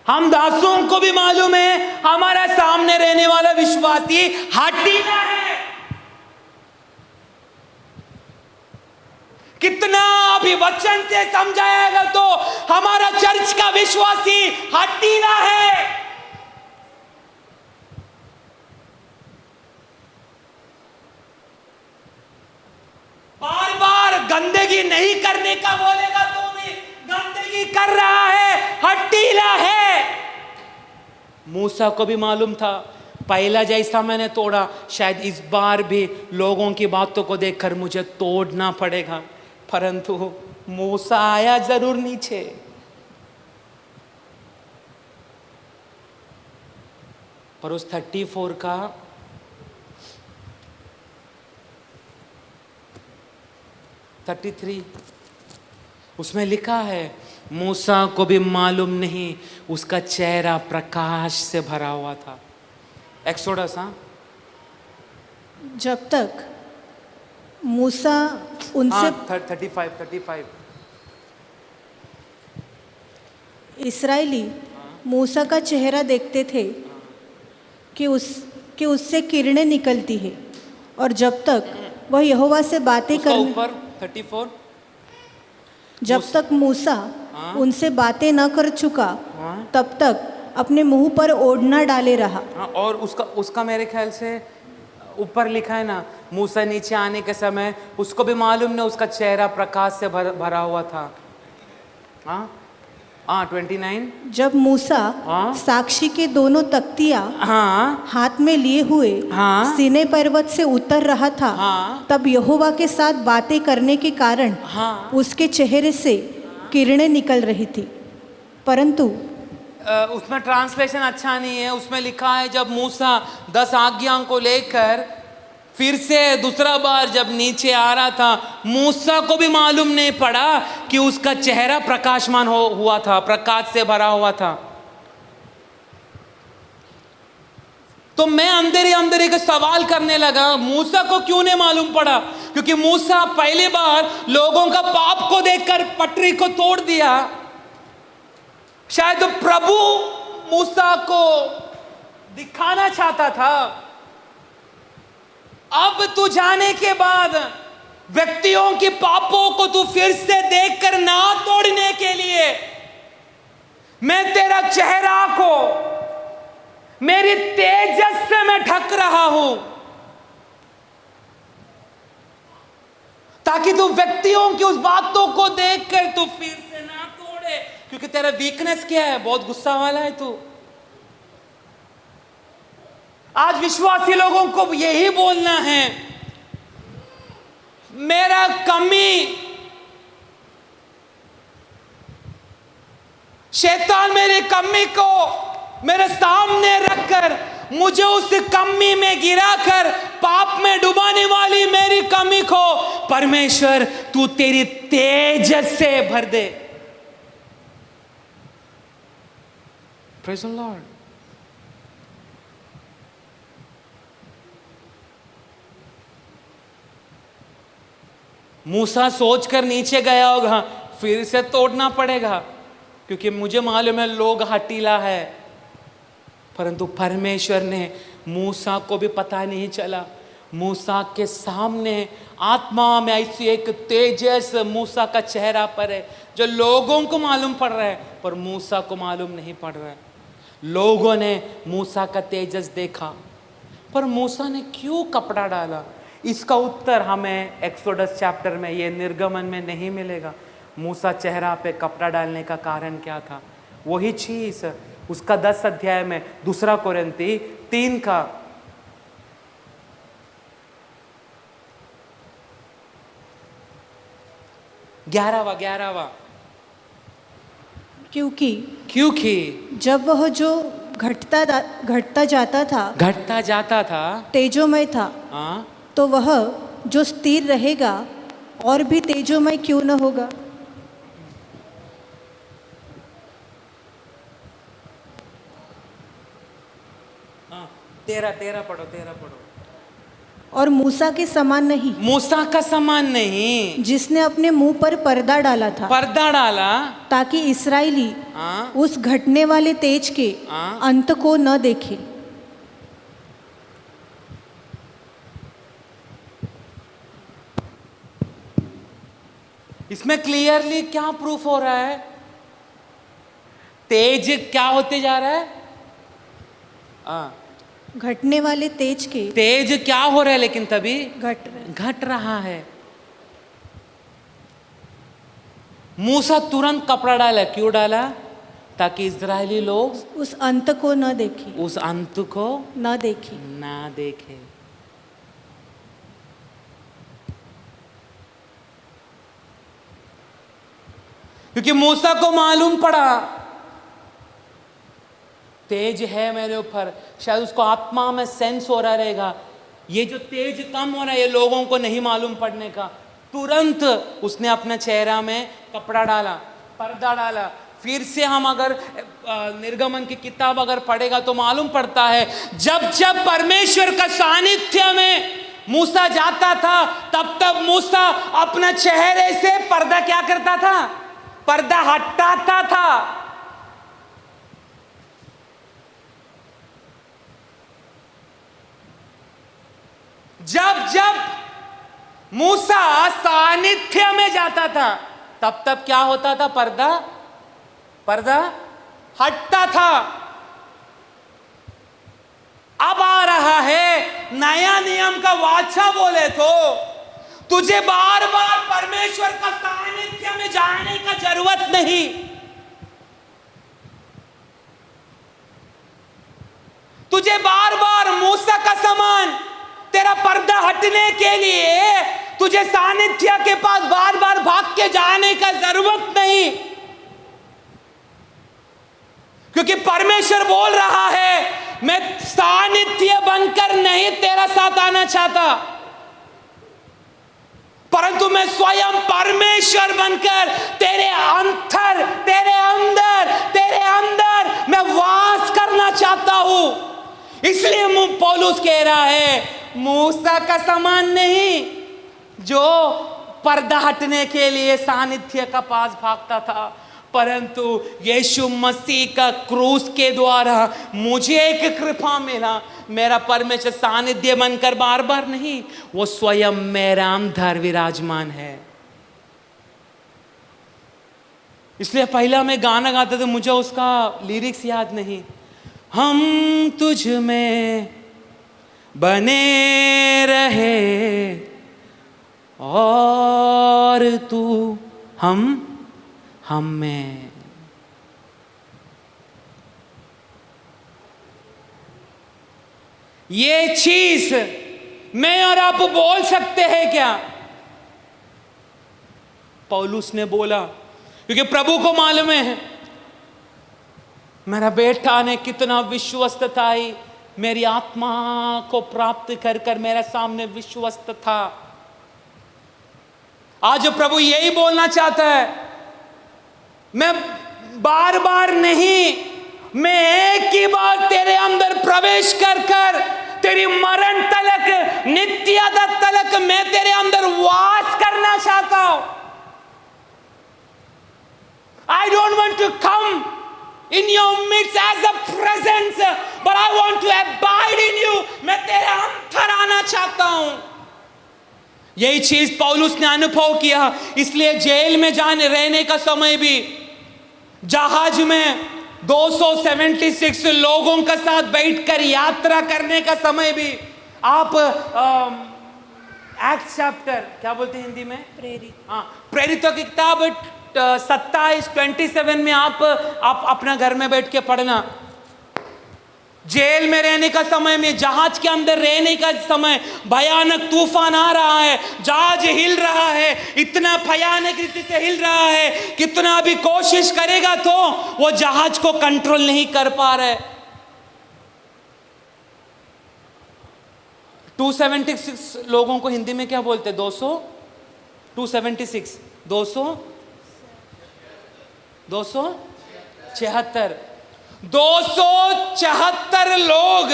हम दासों को भी मालूम है हमारा सामने रहने वाला विश्वासी हठीला है। कितना भी वचन से समझाएगा तो हमारा चर्च का विश्वासी हठीला है। बार बार गंदगी नहीं करने का बोलेगा तो भी गंदगी कर रहा है, हठीला है। मूसा को भी मालूम था पहला जैसा मैंने तोड़ा, शायद इस बार भी लोगों की बातों को देखकर मुझे तोड़ना पड़ेगा। परंतु मूसा आया जरूर नीचे, पर उस 34 का उसमें लिखा है, मूसा को भी मालूम नहीं उसका चेहरा प्रकाश से भरा हुआ था। एक्सोडस, हाँ, जब तक मूसा उनसे 35 इस्राएली मूसा का चेहरा देखते थे कि उससे किरणें निकलती है, और जब तक वह यहोवा से बातें उसका करने ऊपर 34 जब तक मूसा उनसे बातें न कर चुका हाँ। तब तक अपने मुंह पर ओढ़ना डाले रहा। हाँ, और उसका मेरे ख्याल से ऊपर लिखा है ना, मूसा नीचे आने के समय उसको भी मालूम नहीं उसका चेहरा प्रकाश से भरा हुआ था। हाँ 29। जब मूसा हाँ। साक्षी के दोनों तख्तियां हाँ हाथ में लिए हुए हाँ। सीने पर्वत से उतर रहा था, हाँ। तब यहोवा के साथ बातें करने के कारण हाँ। उसके चेहरे से किरणें निकल रही थी। परंतु उसमें ट्रांसलेशन अच्छा नहीं है। उसमें लिखा है जब मूसा 10 आज्ञाओं को लेकर फिर से दूसरा बार जब नीचे आ रहा था, मूसा को भी मालूम नहीं पड़ा कि उसका चेहरा प्रकाशमान हुआ था, प्रकाश से भरा हुआ था। तो मैं अंदर ही का सवाल करने लगा, मूसा को क्यों नहीं मालूम पड़ा? क्योंकि मूसा पहली बार लोगों का पाप को देखकर पटरी को तोड़ दिया। शायद प्रभु मूसा को दिखाना चाहता था, अब तू जाने के बाद व्यक्तियों के पापों को तू फिर से देखकर ना तोड़ने के लिए मैं तेरा चेहरा को मेरी तेजस से मैं ढक रहा हूं, ताकि तू व्यक्तियों की उस बातों को देखकर तू फिर से ना तोड़े। क्योंकि तेरा वीकनेस क्या है? बहुत गुस्सा वाला है तू। आज विश्वासी लोगों को यही बोलना है, मेरा कमी, शैतान मेरी कमी को मेरे सामने रखकर मुझे उस कमी में गिराकर पाप में डुबाने वाली मेरी कमी को परमेश्वर तू तेरी तेजस से भर दे। Praise the lord. मूसा सोचकर नीचे गया होगा, फिर से तोड़ना पड़ेगा क्योंकि मुझे मालूम है लोग हठीला है। परंतु परमेश्वर ने मूसा को भी पता नहीं चला, मूसा के सामने आत्मा में ऐसी एक तेजस मूसा का चेहरा पर है जो लोगों को मालूम पड़ रहा है पर मूसा को मालूम नहीं पड़ रहा है। लोगों ने मूसा का तेजस देखा, पर मूसा ने क्यों कपड़ा डाला? इसका उत्तर हमें एक्सोडस चैप्टर में, ये निर्गमन में नहीं मिलेगा। मूसा चेहरा पे कपड़ा डालने का कारण क्या था? वही चीज उसका 10 अध्याय में 2 कोरिन्थी 3 का 11वां क्योंकि जब वह जो घटता जाता था था तेजोमय था, हाँ तो वह जो स्थिर रहेगा और भी तेजोमय क्यों न होगा। तेरा पढ़ो, 13 पढ़ो। और मूसा के समान नहीं, मूसा का समान नहीं, जिसने अपने मुंह पर पर्दा डाला था, पर्दा डाला, ताकि इसराइली हाँ, उस घटने वाले तेज के हाँ। अंत को न देखे। इसमें क्लियरली क्या प्रूफ हो रहा है? तेज क्या होते जा रहा है? घटने वाले तेज के तेज क्या हो रहा है? लेकिन तभी घट रहा है। मूसा तुरंत कपड़ा डाला, क्यों डाला? ताकि इजरायली लोग उस अंत को न देखे, उस अंत को न देखे। ना देखे। क्योंकि मूसा को मालूम पड़ा तेज है मेरे ऊपर, शायद उसको आत्मा में सेंस हो रहा रहेगा, ये जो तेज कम हो रहा है ये लोगों को नहीं मालूम पड़ने का। तुरंत उसने अपना चेहरा में कपड़ा डाला, पर्दा डाला। फिर से हम अगर निर्गमन की किताब अगर पढ़ेगा तो मालूम पड़ता है जब जब परमेश्वर का सानिध्य में मूसा जाता था तब तब मूसा अपना चेहरे से पर्दा क्या करता था? पर्दा हटाता था। जब जब मूसा सानिध्य में जाता था तब तब क्या होता था? पर्दा हटता था। अब आ रहा है नया नियम का वाचा बोले तो तुझे बार बार परमेश्वर का सानिध्य में जाने का जरूरत नहीं। तुझे बार बार मूसा का समान तेरा पर्दा हटने के लिए तुझे सानिध्य के पास बार बार भाग के जाने का जरूरत नहीं, क्योंकि परमेश्वर बोल रहा है मैं सानिध्य बनकर नहीं तेरा साथ आना चाहता, परंतु मैं स्वयं परमेश्वर बनकर तेरे अंदर मैं वास करना चाहता हूं। इसलिए पौलुस कह रहा है मूसा का समान नहीं जो पर्दा हटने के लिए सानिध्य का पास भागता था, परंतु यीशु मसीह का क्रूस के द्वारा मुझे एक कृपा मिला। मेरा परमेश्वर सानिध्य बनकर बार बार नहीं, वो स्वयं मेरा अंदर विराजमान है। इसलिए पहला मैं गाना गाता था, मुझे उसका लिरिक्स याद नहीं। हम तुझ में बने रहे और तू हम में। ये चीज मैं और आप बोल सकते हैं क्या? पौलुस ने बोला, क्योंकि प्रभु को मालूम है मेरा बेटा ने कितना विश्वस्तताई मेरी आत्मा को प्राप्त कर कर मेरे सामने विश्वस्त था। आज प्रभु यही बोलना चाहता है, मैं बार बार नहीं, मैं एक ही बार तेरे अंदर प्रवेश कर कर तेरी मरण तलक, नित्यता तलक मैं तेरे अंदर वास करना चाहता हूं। I don't want to come in your midst as a presence, but I want to abide in you. मैं तेरे अंदर आना चाहता हूं। यही चीज पौलुस ने अनुभव किया, इसलिए जेल में जाने रहने का समय भी, जहाज में 276 लोगों के साथ बैठकर यात्रा करने का समय भी, आप एक्ट चैप्टर क्या बोलते हैं हिंदी में? प्रेरितों की किताब 27 में आप अपना घर में बैठ के पढ़ना। जेल में रहने का समय में, जहाज के अंदर रहने का समय, भयानक तूफान आ रहा है, जहाज हिल रहा है, इतना भयानक रीति से हिल रहा है, कितना भी कोशिश करेगा तो वो जहाज को कंट्रोल नहीं कर पा रहे। 276 लोगों को हिंदी में क्या बोलते? 200 276 274 लोग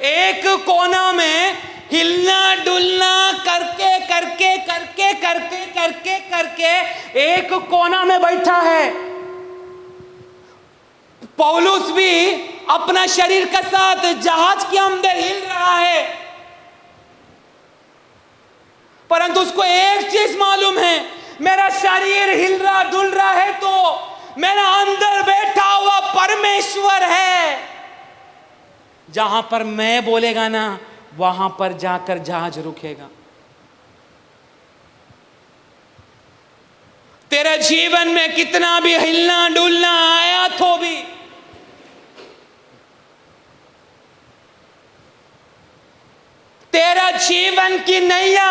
एक कोना में हिलना डुलना करके करके करके करके करके करके एक कोना में बैठा है। पौलुस भी अपना शरीर के साथ जहाज के अंदर हिल रहा है, परंतु उसको एक चीज मालूम है, मेरा शरीर हिल रहा डुल रहा है तो मेरा अंदर बैठा हुआ परमेश्वर है। जहां पर मैं बोलेगा ना वहां पर जाकर जहाज रुकेगा। तेरे जीवन में कितना भी हिलना डुलना आया तो भी तेरा जीवन की नैया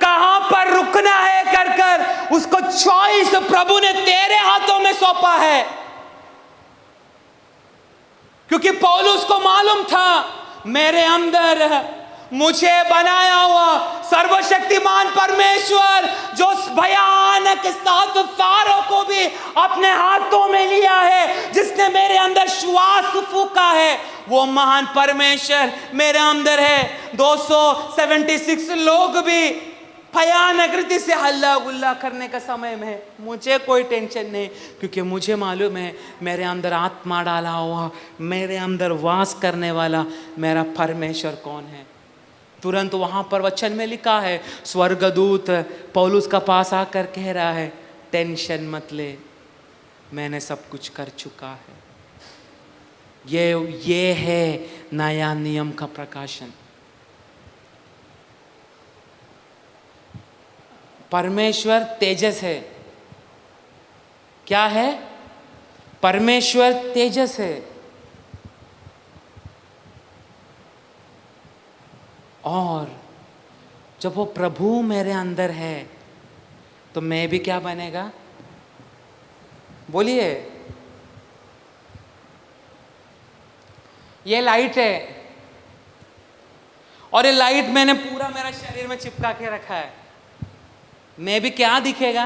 कहां पर रुकना है कर कर उसको चॉइस प्रभु ने तेरे हाथों में सौंपा है। क्योंकि पौलुस को मालूम था मेरे अंदर मुझे बनाया हुआ सर्वशक्तिमान परमेश्वर जो भयानक सात तारों को भी अपने हाथों में लिया है, जिसने मेरे अंदर श्वास फूंका है, वो महान परमेश्वर मेरे अंदर है। 276 लोग भी भयानक रीति से हल्ला गुल्ला करने का समय में मुझे कोई टेंशन नहीं, क्योंकि मुझे मालूम है मेरे अंदर आत्मा डाला हुआ, मेरे अंदर वास करने वाला मेरा परमेश्वर कौन है। तुरंत वहां पर वचन में लिखा है, स्वर्गदूत पौलुस का पास आकर कह रहा है, टेंशन मत ले, मैंने सब कुछ कर चुका है। ये है नया नियम का प्रकाशन। परमेश्वर तेजस है। क्या है? परमेश्वर तेजस है। और जब वो प्रभु मेरे अंदर है तो मैं भी क्या बनेगा? बोलिए। ये लाइट है और ये लाइट मैंने पूरा मेरा शरीर में चिपका के रखा है। मैं भी क्या दिखेगा?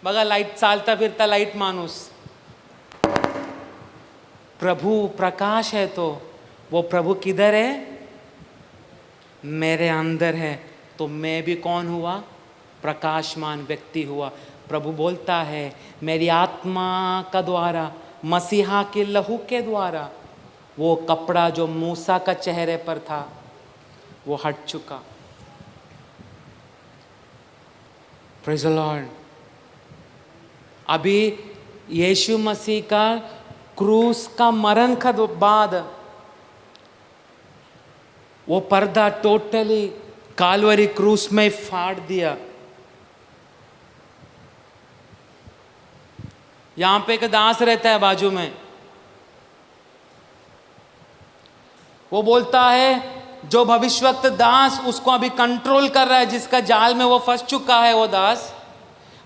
बघा लाइट चालता फिरता लाइट माणूस। प्रभु प्रकाश है तो वो प्रभु किधर है? मेरे अंदर है। तो मैं भी कौन हुआ? प्रकाशमान व्यक्ति हुआ। प्रभु बोलता है मेरी आत्मा का द्वारा, मसीहा के लहू के द्वारा वो कपड़ा जो मूसा का चेहरे पर था वो हट चुका। Praise the Lord. अभी यीशु मसीह का क्रूस का मरण का बाद वो पर्दा टोटली कालवरी क्रूस में फाड़ दिया। यहां पे एक दास रहता है बाजू में, वो बोलता है जो भविष्यवक्त दास उसको अभी कंट्रोल कर रहा है, जिसका जाल में वो फंस चुका है वो दास,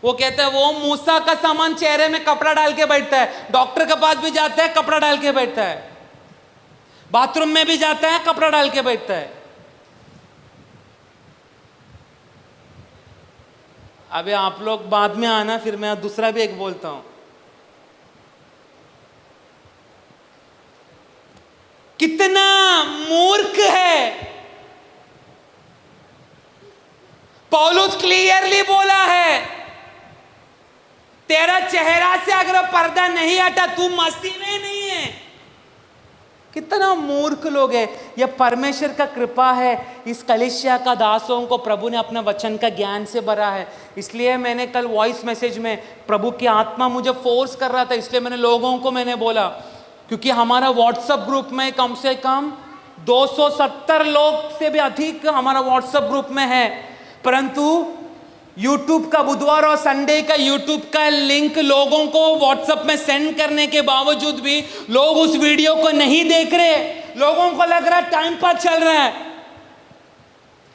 वो कहता है वो मूसा का सामान चेहरे में कपड़ा डाल के बैठता है, डॉक्टर के पास भी जाता है कपड़ा डाल के बैठता है, बाथरूम में भी जाता है कपड़ा डाल के बैठता है। अबे आप लोग बाद में आना, फिर मैं दूसरा भी एक बोलता हूं। कितना मूर्ख है। पौलुस क्लियरली बोला है तेरा चेहरा से अगर पर्दा नहीं हटा तू मसीह में नहीं है। कितना मूर्ख लोग है। यह परमेश्वर का कृपा है। इस कलीसिया का दासों को प्रभु ने अपना वचन का ज्ञान से भरा है। इसलिए मैंने कल वॉइस मैसेज में प्रभु की आत्मा मुझे फोर्स कर रहा था, इसलिए मैंने लोगों को बोला, क्योंकि हमारा व्हाट्सएप ग्रुप में कम से कम 270 लोग से भी अधिक हमारा व्हाट्सएप ग्रुप में है, परंतु यूट्यूब का बुधवार और संडे का यूट्यूब का लिंक लोगों को व्हाट्सएप में सेंड करने के बावजूद भी लोग उस वीडियो को नहीं देख रहे। लोगों को लग रहा है टाइम पास चल रहा है।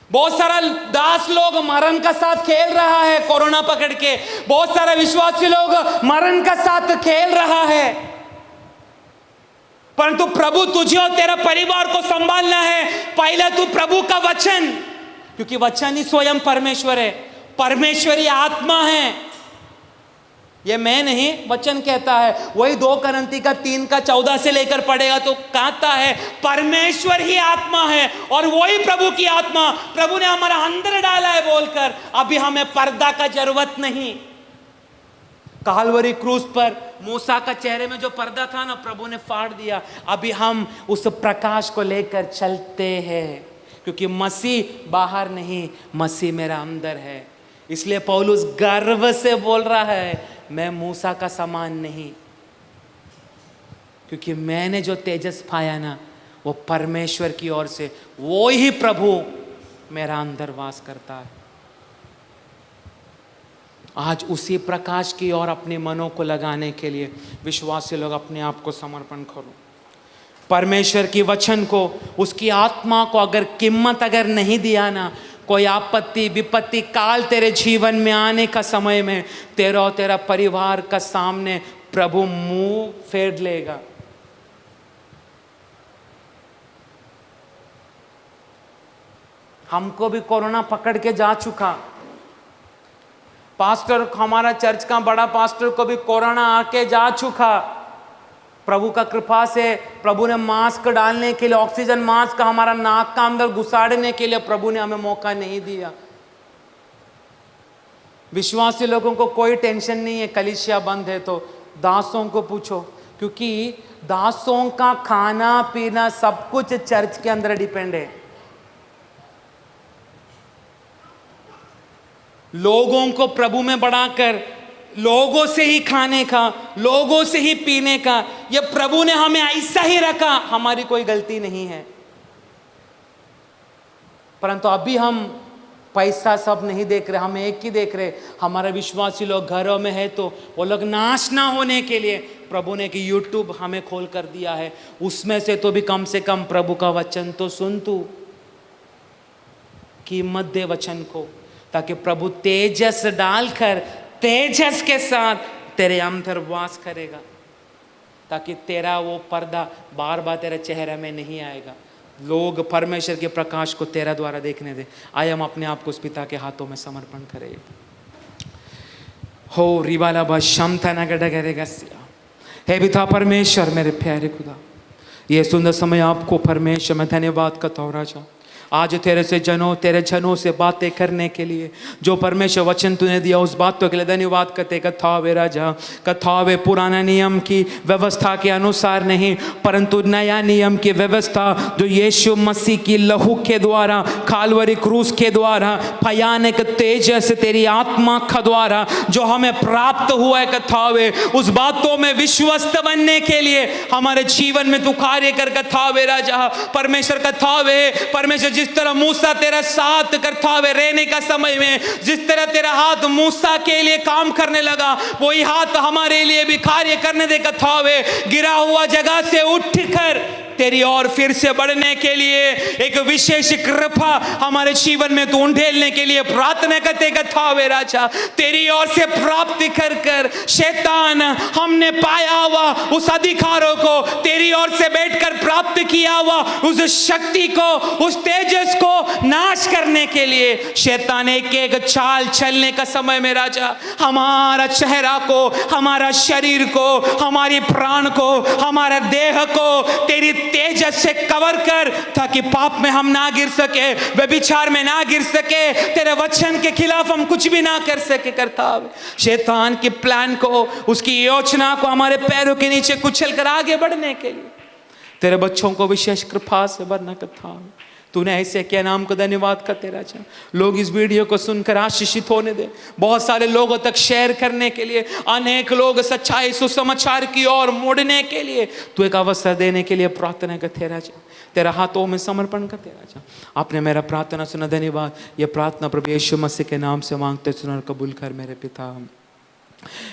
बहुत सारा दास लोग मरण का साथ खेल रहा है कोरोना पकड़ के, बहुत सारा विश्वासी लोग मरण का साथ खेल रहा है, परंतु प्रभु तुझे और तेरा परिवार को संभालना है। पहले तू प्रभु का वचन क्योंकि वचन ही स्वयं परमेश्वर है, परमेश्वर ही आत्मा है। ये मैं नहीं, वचन कहता है। वही 2 करंती का 3:14 से लेकर पढ़ेगा तो कहता है परमेश्वर ही आत्मा है और वही प्रभु की आत्मा प्रभु ने हमारा अंदर डाला है बोलकर अभी हमें पर्दा का जरूरत नहीं। कालवरी क्रूस पर मूसा का चेहरे में जो पर्दा था ना, प्रभु ने फाड़ दिया। अभी हम उस प्रकाश को लेकर चलते हैं, क्योंकि मसीह बाहर नहीं, मसीह मेरा अंदर है। इसलिए पौलुस गर्व से बोल रहा है, मैं मूसा का समान नहीं, क्योंकि मैंने जो तेजस पाया ना वो परमेश्वर की ओर से, वो ही प्रभु मेरा अंदर वास करता है। आज उसी प्रकाश की ओर अपने मनों को लगाने के लिए विश्वासी लोग अपने आप को समर्पण करो। परमेश्वर की वचन को, उसकी आत्मा को अगर कीमत अगर नहीं दिया ना, कोई आपत्ति विपत्ति काल तेरे जीवन में आने का समय में तेरा और तेरा परिवार का सामने प्रभु मुंह फेर लेगा। हमको भी कोरोना पकड़ के जा चुका। पास्टर, हमारा चर्च का बड़ा पास्टर को भी कोरोना आके जा चुका। प्रभु का कृपा से प्रभु ने मास्क डालने के लिए, ऑक्सीजन मास्क हमारा नाक का अंदर घुसाड़ने के लिए प्रभु ने हमें मौका नहीं दिया। विश्वासी लोगों को कोई टेंशन नहीं है, कलीसिया बंद है तो दासों को पूछो, क्योंकि दासों का खाना पीना सब कुछ चर्च के अंदर डिपेंड है। लोगों को प्रभु में बढ़ाकर, लोगों से ही खाने का, लोगों से ही पीने का, ये प्रभु ने हमें ऐसा ही रखा, हमारी कोई गलती नहीं है। परंतु अभी हम पैसा सब नहीं देख रहे, हम एक ही देख रहे। हमारे विश्वासी लोग घरों में है तो वो लोग नाश ना होने के लिए प्रभु ने कि यूट्यूब हमें खोल कर दिया है, उसमें से तो भी कम से कम प्रभु का वचन तो सुन तू। कीमत दे वचन को, ताकि प्रभु तेजस डालकर तेजस के साथ तेरे अंदर वास करेगा, ताकि तेरा वो पर्दा बार बार तेरे चेहरे में नहीं आएगा। लोग परमेश्वर के प्रकाश को तेरा द्वारा देखने दे। आइए हम अपने आप को उस पिता के हाथों में समर्पण करें। हो रिवाला बा क्षमता न करेगा। हे पिता परमेश्वर, मेरे प्यारे खुदा, ये सुंदर समय आपको परमेश्वर मैं धन्यवाद करता हूँ राजा। आज तेरे जनों से बातें करने के लिए जो परमेश्वर वचन तूने दिया, उस बातों के लिए धन्यवाद करते। कथावे राजा, कथावे पुराना नियम की व्यवस्था के अनुसार नहीं, परंतु नया नियम की व्यवस्था जो यीशु मसीह की लहू के द्वारा, कालवरी क्रूस के द्वारा, भयानक तेजस तेरी आत्मा का द्वारा जो हमें प्राप्त हुआ है कथावे, उस बातों में विश्वस्त बनने के लिए हमारे जीवन में तू कार्य कर कथावे राजा। परमेश्वर कथावे, परमेश्वर जिस तरह मूसा तेरा साथ करथावे रहने का समय में, जिस तरह तेरा हाथ मूसा के लिए काम करने लगा, वही हाथ हमारे लिए भी कार्य करने दे कथावे। गिरा हुआ जगह से उठकर तेरी ओर फिर से बढ़ने के लिए एक विशेष कृपा हमारे जीवन में तू ढेलने के लिए प्रार्थना करते कथावे राजा। तेरी ओर से प्राप्ति कर कर शैतान हमने पाया हुआ उस अधिकारों को तेरी ओर से बैठकर प्राप्त किया हुआ उस शक्ति को, उस तेजस को नाश करने के लिए शैतान एक एक चाल चलने का समय में राजा हमारा चेहरा को, हमारा शरीर को, हमारी प्राण को, हमारा देह को तेरी तेजस से कवर कर, ताकि पाप में हम ना गिर सके, व्यभिचार में ना गिर सके, तेरे वचन के खिलाफ हम कुछ भी ना कर सके। करता शैतान के प्लान को, उसकी योजना को हमारे पैरों के नीचे कुचल कर आगे बढ़ने के लिए तेरे बच्चों को विशेष कृपा से भरना करता। तूने ऐसे क्या, नाम को धन्यवाद करते राजा। लोग इस वीडियो को सुनकर आशीषित होने दे, बहुत सारे लोगों तक शेयर करने के लिए, अनेक लोग सच्चाई सुसमाचार की ओर मोड़ने के लिए तू एक अवसर देने के लिए प्रार्थना करते राजा। तेरा हाथों में समर्पण करते राजा। आपने मेरा प्रार्थना सुना, धन्यवाद। ये प्रार्थना प्रभु यीशु मसीह के नाम से मांगते सुन और कबूल कर मेरे पिता।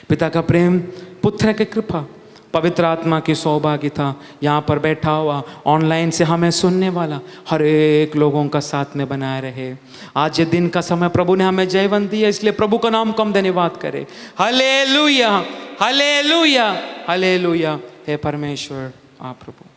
पिता का प्रेम, पुत्र की कृपा, पवित्र आत्मा की सौभाग्यता यहाँ पर बैठा हुआ, ऑनलाइन से हमें सुनने वाला हर एक लोगों का साथ में बनाए रहे। आज ये दिन का समय प्रभु ने हमें जयवंत दिया, इसलिए प्रभु का नाम को हम धन्यवाद करें। Hallelujah, hallelujah, hallelujah. हे परमेश्वर आप प्रभु।